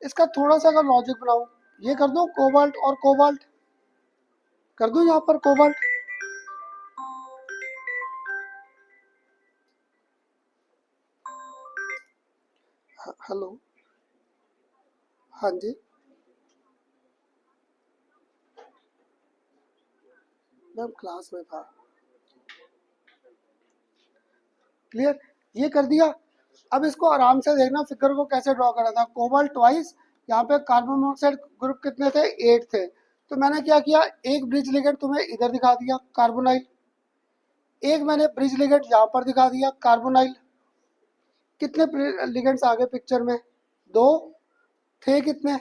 इसका थोड़ा सा अगर लॉजिक बनाऊं, ये कर दूं कोबाल्ट और कोबाल्ट, कर दूं यहाँ पर कोबाल्ट, हेलो, हाँ जी, मैं क्लास में था, क्लियर, ये कर दिया। अब इसको आराम से देखना फिगर को कैसे ड्रॉ करा था, कोबाल्ट ट्वाइस, यहाँ पे कार्बन मोनोऑक्साइड ग्रुप कितने थे, 8 थे। तो मैंने क्या किया, एक ब्रिज लिगेंड तुम्हें इधर दिखा दिया कार्बोनाइल, एक मैंने ब्रिज लिगेंड यहाँ पर दिखा दिया कार्बोनाइल। कितने लिगेंड्स आ गए पिक्चर में, 2 थे, कितने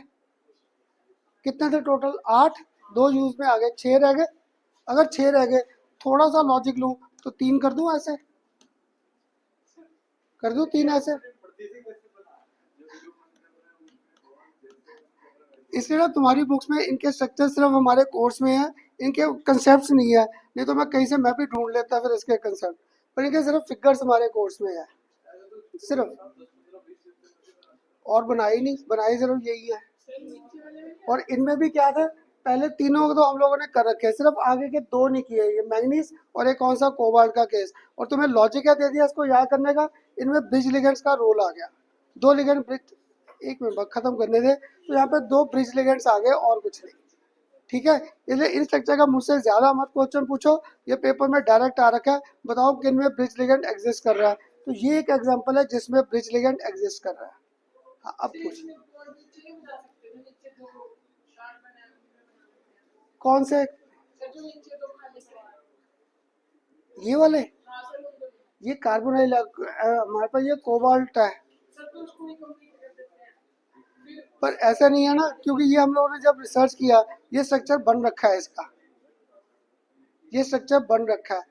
कितने थे टोटल, 8, 2 यूज में आ गए, 6 रह गए। अगर 6 रह गए, थोड़ा सा लॉजिक लूँ तो 3 कर दूँ, ऐसे कर दूँ 3 ऐसे। इसलिए ना तुम्हारी बुक्स में इनके स्ट्रक्चर सिर्फ हमारे कोर्स में है, इनके कंसेप्ट नहीं है, नहीं तो मैं कहीं से मैं भी ढूंढ लेता फिर इसके कंसेप्ट, पर इनके सिर्फ फिगर्स हमारे कोर्स में है सिर्फ, और बनाई नहीं, बनाई सिर्फ यही है। और इनमें भी क्या था, पहले तीनों को तो हम लोगों ने कर रखे हैं, सिर्फ आगे के 2 नहीं किए, ये मैंगनीज और एक कौन सा कोबाल्ट का केस। और तुम्हें लॉजिक क्या दे दिया इसको याद करने का, इनमें ब्रिज लिगेंड्स का रोल आ गया, 2 लिगेंड ब्रिज, एक मिनट खत्म करने दे, तो यहाँ पे 2 ब्रिज लिगेंड्स आ गए और कुछ नहीं, ठीक है। इसलिए इस स्ट्रक्चर का मुझसे ज्यादा मत क्वेश्चन पूछो, ये पेपर में डायरेक्ट आ रखा है, बताओ किन में ब्रिज लिगेंड एग्जिस्ट कर रहा है। तो ये एक एग्जांपल है जिसमें ब्रिज लिगेंड एग्जिस्ट कर रहा है। हाँ, अब पूछ, कौन से, ये वाले, ये कार्बोनाइल हमारे पास, ये कोबाल्ट है, पर ऐसा नहीं है ना, क्योंकि ये हम लोगों ने जब रिसर्च किया, ये स्ट्रक्चर बन रखा है इसका, ये स्ट्रक्चर बन रखा है।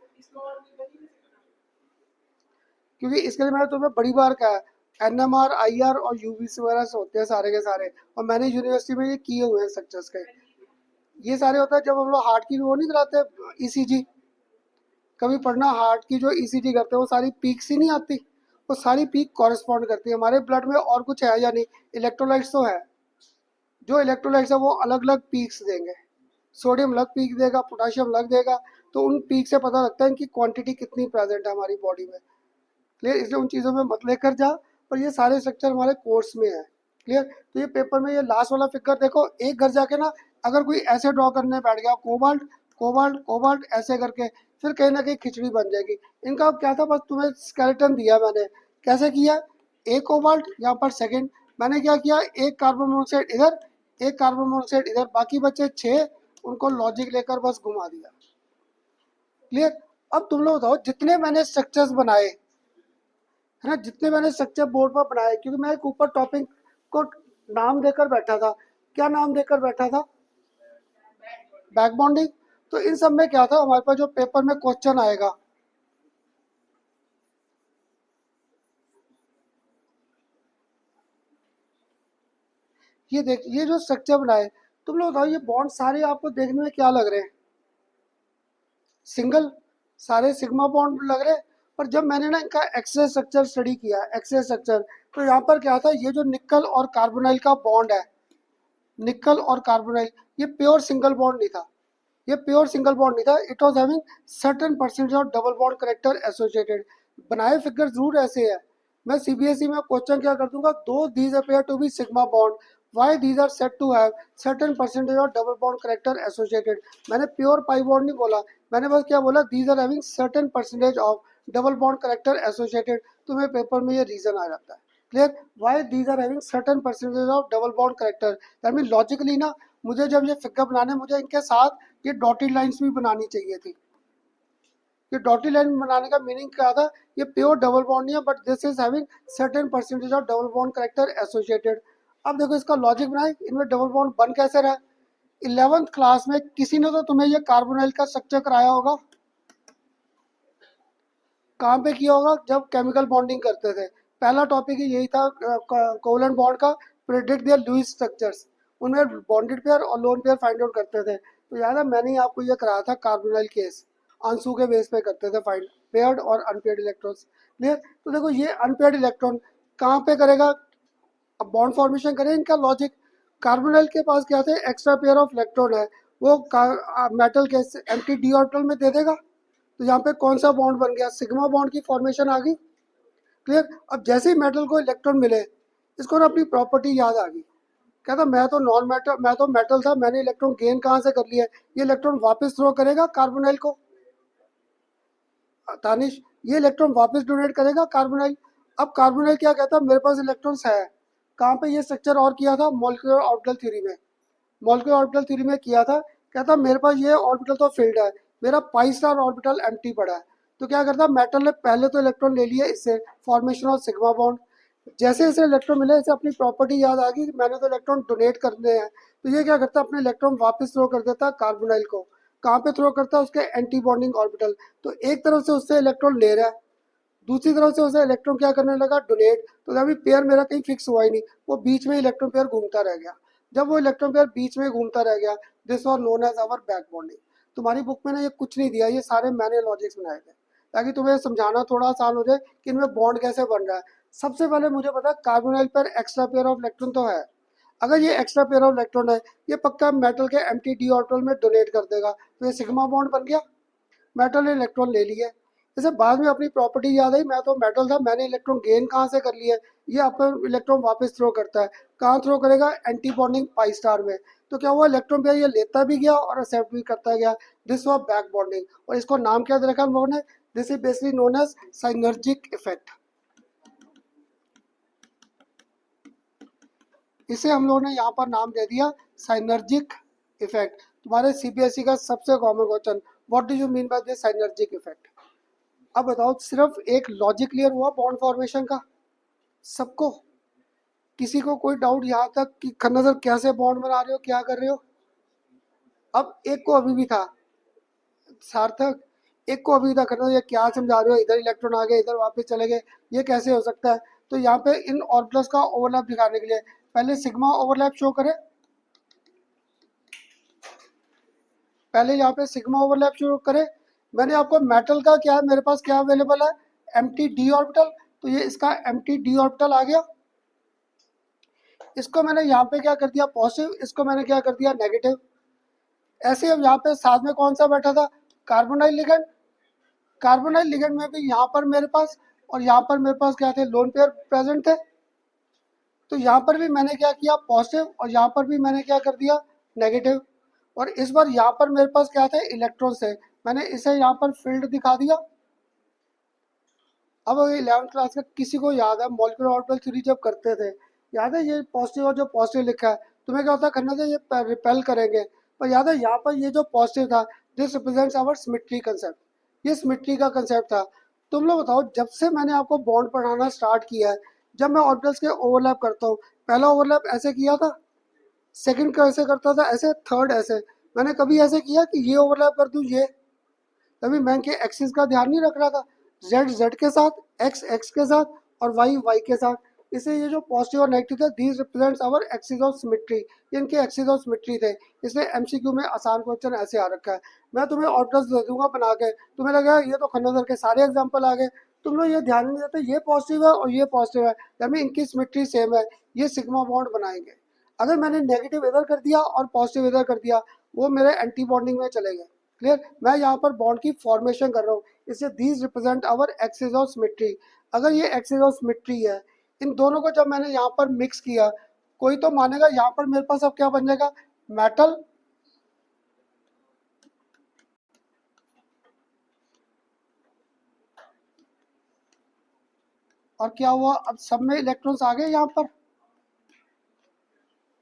क्योंकि इसके लिए मैंने तुम्हें बड़ी बार कहा है, एनएमआर, आईआर और यूवीसी वगैरह से होते हैं सारे के सारे, और मैंने यूनिवर्सिटी में ये किए हुए हैं स्ट्रक्चर्स के। ये सारे होता है जब हम लोग हार्ट की वो नहीं कराते ईसीजी, कभी पढ़ना, हार्ट की जो ईसीजी करते हैं वो सारी पीक्स ही नहीं आती, वो सारी पीक कॉरेस्पॉन्ड करती है हमारे ब्लड में, और कुछ है या नहीं, इलेक्ट्रोलाइट्स तो है, जो इलेक्ट्रोलाइट्स है वो अलग अलग पीक्स देंगे, सोडियम अलग पीक देगा, पोटाशियम अलग देगा, तो उन पीक से पता लगता है इनकी क्वांटिटी कितनी प्रेजेंट है हमारी बॉडी में। क्लियर, इसलिए उन चीज़ों में मत लेकर जा, पर ये सारे स्ट्रक्चर हमारे कोर्स में है। क्लियर, तो ये पेपर में ये लास्ट वाला फिगर देखो, एक घर जाके ना अगर कोई ऐसे ड्रॉ करने बैठ गया, कोबाल्ट कोबाल्ट कोबाल्ट ऐसे करके, फिर कहीं ना कहीं खिचड़ी बन जाएगी। इनका अब क्या था, बस तुम्हें स्केलेटन दिया मैंने, कैसे किया, एक कोबाल्ट यहाँ पर सेकंड, मैंने क्या किया, एक कार्बन मोनोऑक्साइड इधर, एक कार्बन मोनोऑक्साइड इधर, बाकी बचे 6, उनको लॉजिक लेकर बस घुमा दिया। क्लियर, अब तुम लोग बताओ, जितने मैंने स्ट्रक्चर्स बनाए है ना, जितने मैंने स्ट्रक्चर बोर्ड पर बनाए, क्योंकि मैं एक ऊपर टॉपिक को नाम देकर बैठा था, क्या नाम देकर बैठा था, बैक बॉन्डिंग। तो इन सब में क्या था, हमारे पास जो पेपर में क्वेश्चन आएगा, ये देख, ये जो स्ट्रक्चर बनाए, तुम लोग बताओ, ये बॉन्ड सारे आपको देखने में क्या लग रहे हैं, सिंगल, सारे सिग्मा बॉन्ड लग रहे हैं। पर जब मैंने ना इनका एक्सरे स्ट्रक्चर स्टडी किया, एक्सरे स्ट्रक्चर, तो यहाँ पर क्या था, ये जो निकल और कार्बोनाइल का बॉन्ड है, निकल और कार्बोनाइल, ये प्योर सिंगल बॉन्ड नहीं था, ये प्योर सिंगल बॉन्ड नहीं था, it was having certain percentage of double bond character associated. बनाए फिगर जरूर ऐसे है, मैं सीबीएसई में क्वेश्चन क्या कर दूंगा, दो these appear to be sigma bond, why these are set to have certain percentage of double bond character associated. मैंने प्योर पाई बॉन्ड नहीं बोला, मैंने बस क्या बोला, these are having certain percentage of double bond character associated. तुम्हें paper में ये रीजन आ जाता है। Clear, why these are having certain percentage of double bond character, that mean logically ना, मुझे जब ये फिगर बनाने, मुझे इनके साथ ये डॉटेड लाइंस भी बनानी चाहिए थी। ये डॉटेड लाइन बनाने का मीनिंग क्या था, ये प्योर डबल बॉन्ड नहीं है, but this is having certain percentage of double bond character associated. अब देखो इसका लॉजिक बनाए, इनमें डबल बॉन्ड बन कैसे रहा है। 11th क्लास में किसी ने तो तुम्हें ये कार्बोनाइल का स्ट्रक्चर कराया होगा, कहाँ पे किया होगा, जब केमिकल बॉन्डिंग करते थे, पहला टॉपिक ही यही था, कोवलेंट बॉन्ड का, प्रेडिक्ट देयर लुईस स्ट्रक्चर्स, उनमें बॉन्डेड पेयर और लोन पेयर फाइंड आउट करते थे। तो याद है, मैंने ही आपको ये कराया था कार्बोनाइल केस, आंसू के बेस पे करते थे फाइंड पेयर्ड और अनपेयर्ड इलेक्ट्रॉन्स। क्लियर, तो देखो ये अनपेयर्ड इलेक्ट्रॉन कहाँ पे करेगा, अब बॉन्ड फॉर्मेशन करें, इनका लॉजिक, कार्बोनाइल के पास क्या थे, एक्स्ट्रा पेयर ऑफ इलेक्ट्रॉन है, वो मेटल के एम्प्टी डी ऑर्बिटल में दे देगा, तो यहाँ पे कौन सा बॉन्ड बन गया, सिग्मा बॉन्ड की फॉर्मेशन आ गई। क्लियर, अब जैसे ही मेटल को इलेक्ट्रॉन मिले, इसको ना अपनी प्रॉपर्टी याद आ गई, कहता मैं तो नॉन मेटल, मैं तो मेटल था, मैंने इलेक्ट्रॉन गेन कहाँ से कर लिया है, ये इलेक्ट्रॉन वापस थ्रो करेगा कार्बोनाइल को, तानिश, ये इलेक्ट्रॉन वापस डोनेट करेगा कार्बोनाइल। अब कार्बोनाइल क्या कहता है, मेरे पास इलेक्ट्रॉन्स है, कहाँ पे ये स्ट्रक्चर और किया था, मॉलिक्यूलर ऑर्बिटल थ्योरी में, मॉलिक्यूलर ऑर्बिटल थ्योरी में किया था, कहता मेरे पास ये ऑर्बिटल तो फील्ड है, मेरा पाई स्टार ऑर्बिटल एम्प्टी पड़ा है। तो क्या करता, मेटल ने पहले तो इलेक्ट्रॉन ले लिए, इससे फॉर्मेशन ऑफ सिग्मा बॉन्ड, जैसे जैसे इलेक्ट्रॉन मिले, इसे अपनी प्रॉपर्टी याद आ गई कि मैंने तो इलेक्ट्रॉन डोनेट करने हैं, तो ये क्या करता है, अपने इलेक्ट्रॉन वापस थ्रो कर देता है कार्बोनाइल को, कहाँ पे थ्रो करता है, उसके एंटी बॉन्डिंग ऑर्बिटल। तो एक तरफ से उससे इलेक्ट्रॉन ले रहा है, दूसरी तरफ से उसे इलेक्ट्रॉन क्या करने लगा, डोनेट, तो अभी पेयर मेरा कहीं फिक्स हुआ ही नहीं, वो बीच में इलेक्ट्रॉन पेयर घूमता रह गया। जब वो इलेक्ट्रॉन पेयर बीच में घूमता रह गया, this was known as our back bonding. तुम्हारी बुक में ना ये कुछ नहीं दिया, ये सारे मैंने लॉजिक्स बनाए थे, ताकि तुम्हें समझाना थोड़ा आसान हो जाए कि इनमें बॉन्ड कैसे बन रहा है। सबसे पहले मुझे पता, कार्बोनाइल पर एक्स्ट्रा पेयर ऑफ इलेक्ट्रॉन तो है, अगर ये एक्स्ट्रा पेयर ऑफ इलेक्ट्रॉन है, ये पक्का मेटल के एम्प्टी डी ऑर्बिटल में डोनेट कर देगा, तो ये सिग्मा बॉन्ड बन गया, मेटल ने इलेक्ट्रॉन ले लिए। जैसे बाद में अपनी प्रॉपर्टी याद आई, मैं तो मेटल था, मैंने इलेक्ट्रॉन गेन कहाँ से कर लिया है, ये आपका इलेक्ट्रॉन वापस थ्रो करता है, कहाँ थ्रो करेगा, एंटी बॉन्डिंग पाई स्टार में। तो क्या हुआ, इलेक्ट्रॉन पेयर ये लेता भी गया और एक्सेप्ट भी करता गया, दिस वाज बैक बॉन्डिंग। और इसको नाम क्या दे रखा हम लोगों ने, this is basically known as synergic effect. इसे हम लोगों ने यहाँ पर नाम दे दिया साइनर्जिक इफेक्ट। तुम्हारे सीबीएसई का सबसे common question, what do you mean by this synergic effect. अब बताओ, सिर्फ एक लॉजिक क्लियर हुआ बॉन्ड फॉर्मेशन का सबको, किसी को कोई डाउट यहाँ तक कि खन्ना सर कैसे बॉन्ड बना रहे हो, क्या कर रहे हो? अब एक को अभी भी था सार्थक, एक को अभी था खन्ना सर, ये क्या समझा रहे हो, इधर इलेक्ट्रॉन आ गए, इधर वापस चले गए, ये कैसे हो सकता है? तो यहाँ पे इन ऑर्बिटल्स का ओवरलैप दिखाने के लिए पहले सिग्मा ओवरलैप शो करें, पहले यहाँ पे सिग्मा ओवरलैप शो करें। मैंने आपको मेटल का क्या है, मेरे पास क्या अवेलेबल है, एम्प्टी डी ऑर्बिटल, तो ये इसका एम्प्टी डी ऑर्बिटल आ गया। इसको मैंने यहाँ पे क्या कर दिया पॉजिटिव, इसको मैंने क्या कर दिया नेगेटिव। ऐसे अब यहाँ पे साथ में कौन सा बैठा था, कार्बोनाइल लिगेंड। कार्बोनाइल लिगेंड में भी यहाँ पर मेरे पास और यहाँ पर मेरे पास क्या थे, लोन पेयर प्रेजेंट थे। तो यहाँ पर भी मैंने क्या किया पॉजिटिव और यहाँ पर भी मैंने क्या कर दिया नेगेटिव। और इस बार यहाँ पर मेरे पास क्या थे, इलेक्ट्रॉन थे, मैंने इसे यहाँ पर फील्ड दिखा दिया। अब 11th क्लास का किसी को याद है मॉलिक्यूलर ऑर्बिटल थ्योरी जब करते थे, याद है ये पॉजिटिव और जो पॉजिटिव लिखा है, तुम्हें क्या होता है खन्ना से ये रिपेल करेंगे, पर याद है यहाँ पर ये जो पॉजिटिव था, this represents our symmetry concept, ये सिमेट्री का कंसेप्ट था। तुम लोग बताओ, जब से मैंने आपको बॉन्ड पढ़ाना स्टार्ट किया है, जब मैं ऑर्बिटल्स के ओवरलैप करता हूँ, पहला ओवरलैप ऐसे किया था, सेकंड कैसे करता था ऐसे, थर्ड ऐसे, मैंने कभी ऐसे किया कि ये ओवरलैप कर दूं ये? तभी मैं के एक्सिस का ध्यान नहीं रख रहा था, जेड जेड के साथ, एक्स एक्स के साथ और वाई वाई के साथ। इसलिए ये जो पॉजिटिव और नेगेटिव थे, these represents our axis of symmetry, इनके एक्सिस ऑफ सिमेट्री थे। इसलिए एमसीक्यू में आसान क्वेश्चन ऐसे आ रखा है। मैं तुम्हें ऑर्बिटल्स दे दूंगा बना के, तुम्हें लगेगा ये तो खन्ना सर के सारे एग्जाम्पल आ गए, तुम लोग ये ध्यान नहीं देते ये पॉजिटिव है और ये पॉजिटिव है, यानी इनकी सिमेट्री सेम है, ये सिग्मा बॉन्ड बनाएंगे। अगर मैंने नेगेटिव इधर कर दिया और पॉजिटिव इधर कर दिया, वो मेरे एंटी बॉन्डिंग में चले गए। क्लियर? मैं यहाँ पर बॉन्ड की फॉर्मेशन कर रहा हूँ, इससे these represent our axis of symmetry. अगर ये एक्सिस ऑफ सिमेट्री है, इन दोनों को जब मैंने यहाँ पर मिक्स किया, कोई तो मानेगा यहाँ पर मेरे पास अब क्या बन जाएगा, मेटल और क्या हुआ, अब सब में इलेक्ट्रॉन्स आ गए यहाँ पर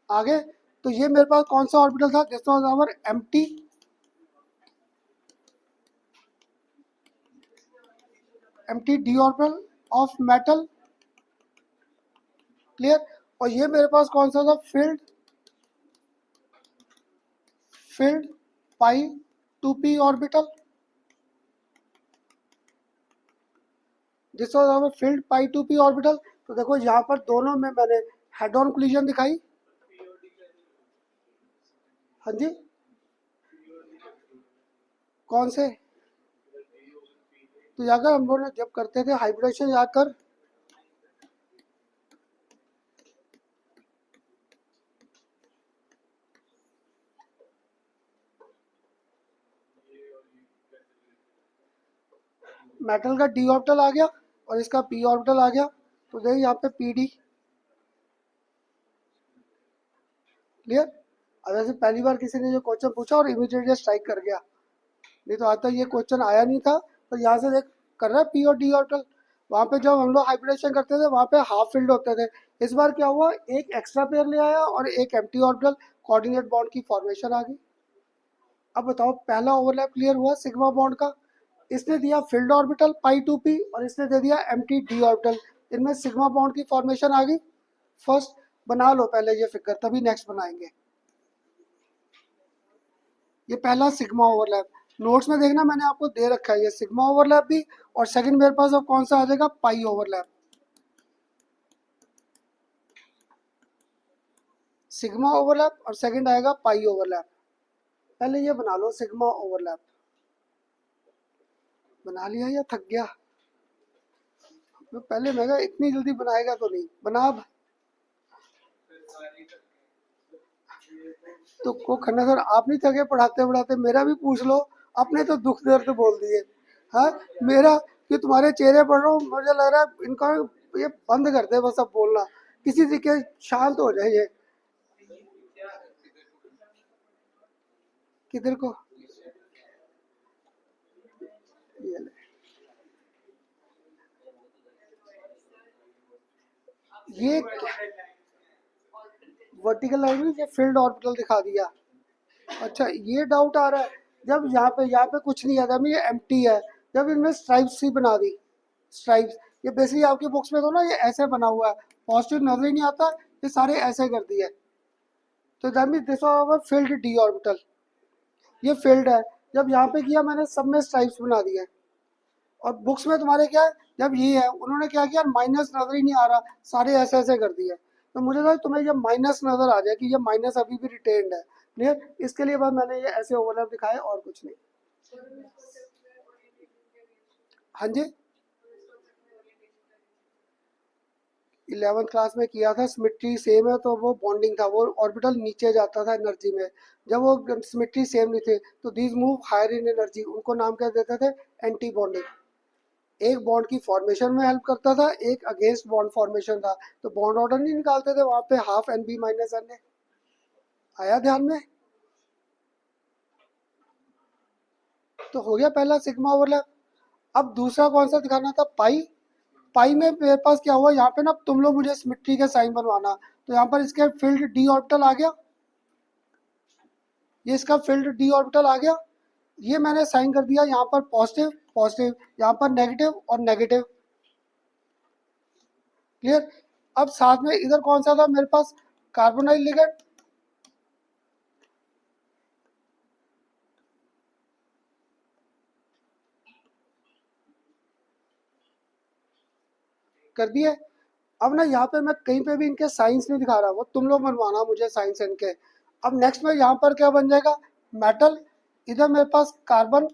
आ गए। तो ये मेरे पास कौन सा ऑर्बिटल था, this was our empty empty d orbital of metal. Clear? और ये मेरे पास कौन सा था, filled filled pi 2p orbital, this was our filled pi 2p orbital. तो देखो यहाँ पर दोनों में मैंने हेड ऑन कोलिजन दिखाई। हाँ जी, कौन से? तो जाकर हम लोग जब करते थे हाइब्रिडेशन, जाकर मेटल का डी ऑर्बिटल आ गया और इसका पी ऑर्बिटल आ गया, तो देखिए यहाँ पे पी डी। क्लियर? अब ऐसे पहली बार किसी ने जो क्वेश्चन पूछा और इमीडिएटली स्ट्राइक कर गया, नहीं तो आज तक ये क्वेश्चन आया नहीं था। तो यहाँ से देख कर रहा है पी और डी ऑर्बिटल। वहाँ पे जब हम लोग हाइब्रिडेशन करते थे वहाँ पे हाफ फील्ड होते थे, इस बार क्या हुआ, एक एक्स्ट्रा पेयर ले आया और एक एम्प्टी ऑर्बिटल, कोऑर्डिनेट बॉन्ड की फॉर्मेशन आ गई। अब बताओ, पहला ओवरलैप क्लियर हुआ सिग्मा बॉन्ड का, इसने दिया फील्ड ऑर्बिटल पाई 2p और इसने दे दिया एम्प्टी डी ऑर्बिटल, इनमें सिग्मा बॉन्ड की फॉर्मेशन आ गई। फर्स्ट बना लो पहले ये फिगर, तभी नेक्स्ट बनाएंगे। ये पहला सिग्मा ओवरलैप, नोट्स में देखना मैंने आपको दे रखा है ये सिग्मा ओवरलैप भी, और सेकंड मेरे पास अब कौन सा आ जाएगा, पाई ओवरलैप। सिग्मा ओवरलैप और सेकंड आएगा पाई ओवरलैप। पहले ये बना लो सिग्मा ओवरलैप। बना लिया या थक गया? पहले मैं इतनी जल्दी बनाएगा तो नहीं बना। अब तो को खन्ना सर आप नहीं थके पढ़ाते पढ़ाते, मेरा भी पूछ लो, अपने तो दुख दर्द बोल दिए। हाँ, मेरा कि तुम्हारे चेहरे पढ़ रहा हूँ, मुझे लग रहा है इनका ये बंद कर दे बस अब बोलना, किसी तरीके शांत हो जाए। ये किधर को, ये ले। ये वर्टिकल लाइन में ये फील्ड ऑर्बिटल दिखा दिया। अच्छा, ये डाउट आ रहा है, जब यहाँ पे कुछ नहीं आता, ये एम्प्टी है, जब इनमें स्ट्राइप्स ही बना दी, स्ट्राइप्स, ये बेसिकली आपकी बुक्स में तो ना ये ऐसे बना हुआ है, पॉजिटिव नजर ही नहीं आता, ये सारे ऐसे कर दिए। तो that mean this was field d orbital, ये फील्ड है। जब यहाँ पे किया मैंने सब में स्ट्राइप्स बना दिए। और बुक्स में तुम्हारे क्या है, जब ये है उन्होंने क्या किया, माइनस नजर ही नहीं आ रहा, सारे ऐसे ऐसे कर दिए। तो मुझे लगा तुम्हें जब माइनस नजर आ जाए कि ये माइनस अभी भी रिटेन्ड है, क्लियर, इसके लिए बस मैंने ये ऐसे ओवरलैप दिखाए और कुछ नहीं। हाँ जी, 11th क्लास में किया था, सिमेट्री सेम है तो वो बॉन्डिंग था, वो ऑर्बिटल नीचे जाता था एनर्जी में। जब वो सिमेट्री सेम नहीं थे तो these move higher in energy, उनको नाम क्या देते थे, एंटी बॉन्डिंग। एक बॉन्ड की फॉर्मेशन में हेल्प करता था, एक अगेंस्ट बॉन्ड फॉर्मेशन था। तो बॉन्ड ऑर्डर नहीं निकालते थे वहां पे, half N B minus N A, आया ध्यान में। तो हो गया पहला सिग्मा ओवरलैप। अब दूसरा कौन सा दिखाना था, पाई। पाई में मेरे पास क्या हुआ, यहाँ पे ना तुम लोग मुझे सिमेट्री के साइन बनवाना, तो यहाँ पर इसके फील्ड डी ऑर्बिटल आ गया, ये इसका फील्ड डी ऑर्बिटल आ गया। ये मैंने साइन कर दिया यहाँ पर पॉजिटिव पॉजिटिव, यहाँ पर नेगेटिव और नेगेटिव, क्लियर। अब साथ में इधर कौन सा था मेरे पास, कार्बोनाइल लिगेंड, कर दिए। अब ना यहाँ पे मैं कहीं पे भी इनके साइंस नहीं दिखा रहा, वो तुम लोग बनवाना मुझे साइंस इनके। अब नेक्स्ट में यहाँ पर क्या बन जाएगा, मेटल, इधर मेरे पास कार्बन,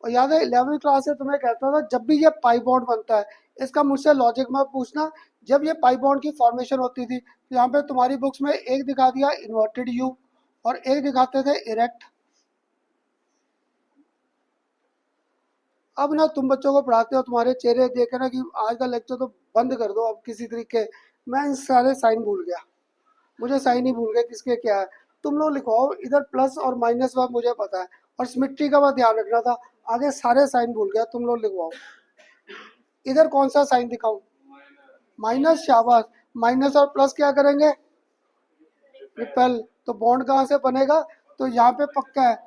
और याद है 11वीं क्लास से तुम्हें कहता था जब भी ये पाई बॉन्ड बनता है, इसका मुझसे लॉजिक में पूछना। जब ये पाई बॉन्ड की फॉर्मेशन होती थी तो यहाँ पे तुम्हारी बुक्स में एक दिखा दिया इन्वर्टेड यू और एक दिखाते थे इरेक्ट। अब ना तुम बच्चों को पढ़ाते हो, तुम्हारे चेहरे देखे ना कि आज का लेक्चर तो बंद कर दो अब किसी तरीके। मैं इन सारे साइन भूल गया, मुझे साइन ही भूल गए किसके क्या है। तुम लोग लिखवाओ इधर प्लस और माइनस बात मुझे पता है, और सिमेट्री का बात ध्यान रखना था। आगे सारे साइन भूल गया, तुम लोग लिखवाओ। इधर कौन सा साइन दिखाऊं, माइनस, शाबाश। माइनस और प्लस क्या करेंगे, रिपेल। तो बॉन्ड कहाँ से बनेगा, तो यहाँ पे पक्का है,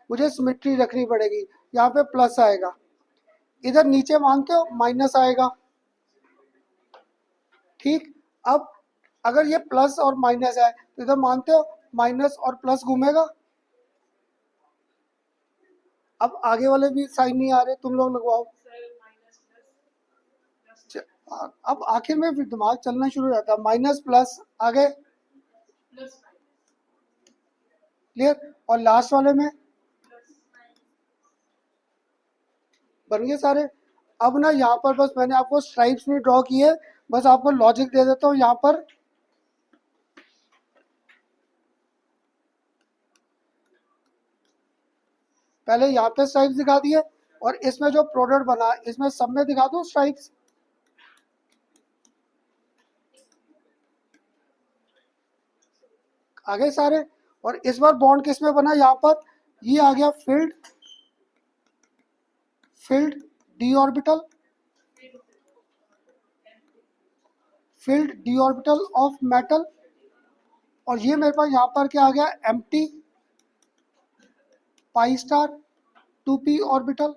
मुझे सिमेट्री रखनी पड़ेगी, यहाँ पे प्लस आएगा। इधर नीचे मानते हो माइनस आएगा, ठीक। अब अगर ये प्लस और माइनस है तो इधर मानते हो माइनस और प्लस घूमेगा। अब आगे वाले भी साइन नहीं आ रहे, तुम लोग लगवाओ। अब आखिर में फिर दिमाग चलना शुरू हो जाता है, माइनस प्लस आगे, क्लियर। और लास्ट वाले में बन गए सारे। अब ना यहाँ पर बस मैंने आपको स्ट्राइप्स नहीं ड्रॉ किए, बस आपको लॉजिक दे देता हूँ। यहाँ पर पहले यहाँ पे स्ट्राइप्स दिखा दिए, और इसमें जो प्रोडक्ट बना इसमें सब में दिखा दो स्ट्राइप्स, आगे सारे। और इस बार बॉन्ड किस में बना, यहाँ पर ये आ गया field, field d orbital, field d orbital of metal. और ये मेरे पास यहाँ पर क्या आ गया, empty pi star 2p orbital,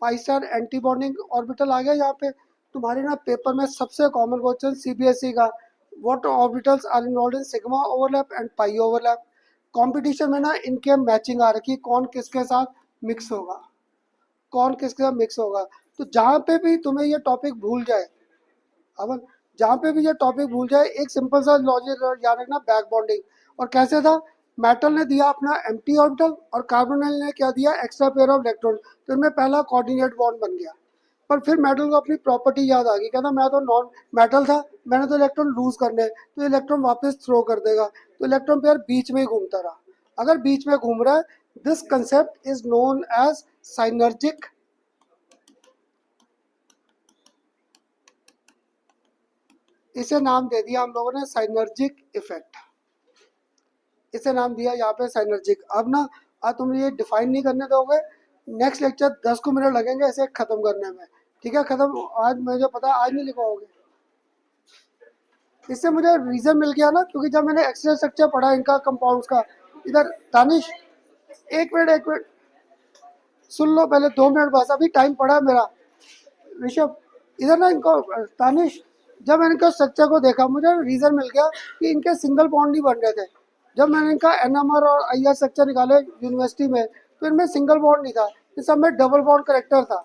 pi star anti bonding orbital आ गया। यहाँ पे तुम्हारे ना पेपर में सबसे कॉमन क्वेश्चन सीबीएसई का, what orbitals are involved in sigma overlap and pi overlap. Competition में ना इनके मैचिंग आ रखी, कौन किसके साथ मिक्स होगा, कौन किसके साथ मिक्स होगा। तो जहाँ पे भी तुम्हें ये टॉपिक भूल जाए, अब जहाँ पे भी ये टॉपिक भूल जाए, एक सिंपल सा लॉजिक याद रखना, बैक बॉन्डिंग। और कैसे था, मेटल ने दिया अपना एम्प्टी ऑर्बिटल और कार्बोनिल ने क्या दिया, एक्स्ट्रा पेयर ऑफ इलेक्ट्रॉन, तो इनमें पहला कोऑर्डिनेट बॉन्ड बन गया। पर फिर मेटल को अपनी प्रॉपर्टी याद आ गई, कहता मैं तो नॉन मेटल था, मैंने तो इलेक्ट्रॉन लूज करने, तो इलेक्ट्रॉन वापस थ्रो कर देगा, तो इलेक्ट्रॉन पेयर बीच में ही घूमता रहा। अगर बीच में घूम रहा है, this concept is known as synergic, इसे नाम दे दिया हम लोगों ने साइनर्जिक इफेक्ट, इसे नाम दिया यहाँ पे साइनर्जिक। अब ना आज तुम ये डिफाइन नहीं करने दोगे, नेक्स्ट लेक्चर 10 को मिनट लगेंगे इसे खत्म करने में, ठीक है। खत्म आज, मुझे पता है आज नहीं लिखवाओगे। इससे मुझे रीजन मिल गया ना, क्योंकि जब मैंने एक्सरे स्ट्रक्चर पढ़ा इनका कंपाउंड्स का, इधर दानिश एक मिनट सुन लो पहले, 2 मिनट बस, अभी टाइम पड़ा है मेरा। ऋषभ, इधर ना इनको, तानिश, जब मैंने इनका स्ट्रक्चर को देखा मुझे रीजन मिल गया कि इनके सिंगल बॉन्ड नहीं बन रहे थे। जब मैंने इनका एनएमआर और आईआर स्ट्रक्चर निकाले यूनिवर्सिटी में, तो इनमें सिंगल बॉन्ड नहीं था, इस सब में डबल बॉन्ड करेक्टर था।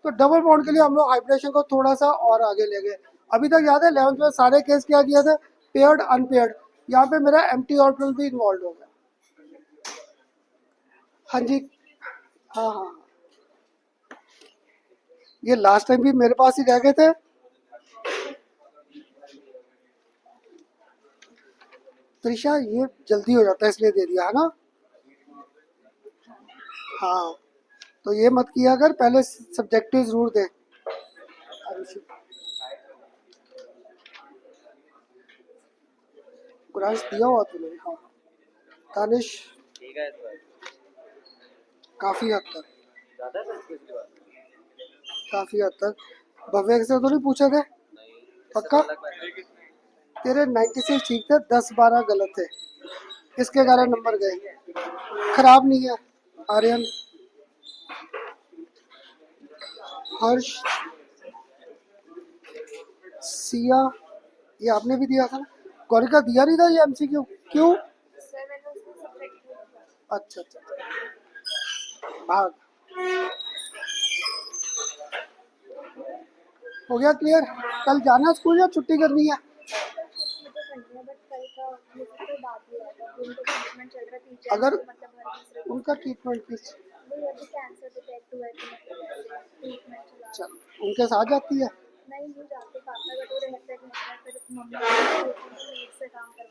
तो डबल बॉन्ड के लिए हम लोग हाइब्रिडेशन को थोड़ा सा और आगे ले गए। अभी तक याद है 11th में सारे केस क्या किया था, पेयर्ड अनपेयर्ड। यहाँ पे मेरा एम्प्टी ऑर्बिटल भी इन्वॉल्व हो गया। हाँ जी, हाँ हाँ हाँ। ये लास्ट टाइम भी मेरे पास ही रह गए थे। त्रिशा, ये जल्दी हो जाता है इसलिए दे दिया है ना। हाँ, तो ये मत किया अगर, पहले सब्जेक्टिव जरूर दे। कुरान दिया हुआ तूने? हाँ। तानिश, ठीक है इस बार काफी हद तक, ज्यादा है इसकी बात काफी हद तक। भव्य से तो नहीं पूछे थे? नहीं इससे पक्का? तो अलग बात है। तेरे 96 ठीक थे, 10-12 गलत थे, इसके कारण नंबर गए। खराब नहीं है। आर्यन, हर्ष, सिया, ये आपने भी दिया था ना? गौरिका दिया नहीं था ये एमसीक्यू? क्यों? अच्छा अच्छा, भाग। हो गया क्लियर? कल जाना स्कूल या छुट्टी करनी है? अगर उनका ट्रीटमेंट किस, चल उनके साथ जाती है?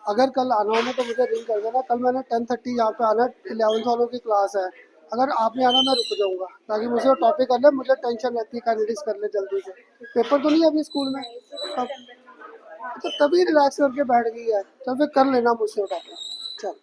अगर कल आना हो ना तो मुझे रिंग कर देना। कल मैंने 10:30 यहाँ पे आना, 11th वालों की क्लास है। अगर आपने आना मैं रुक जाऊंगा, ताकि मुझे वो टॉपिक कर ले, मुझे टेंशन रहती है, कैंडिडेट्स कर ले जल्दी से। पेपर तो नहीं है अभी स्कूल में? अब तो तभी रिलैक्स करके बैठ गई है, तो फिर कर लेना मुझसे वो टॉपिक। चल।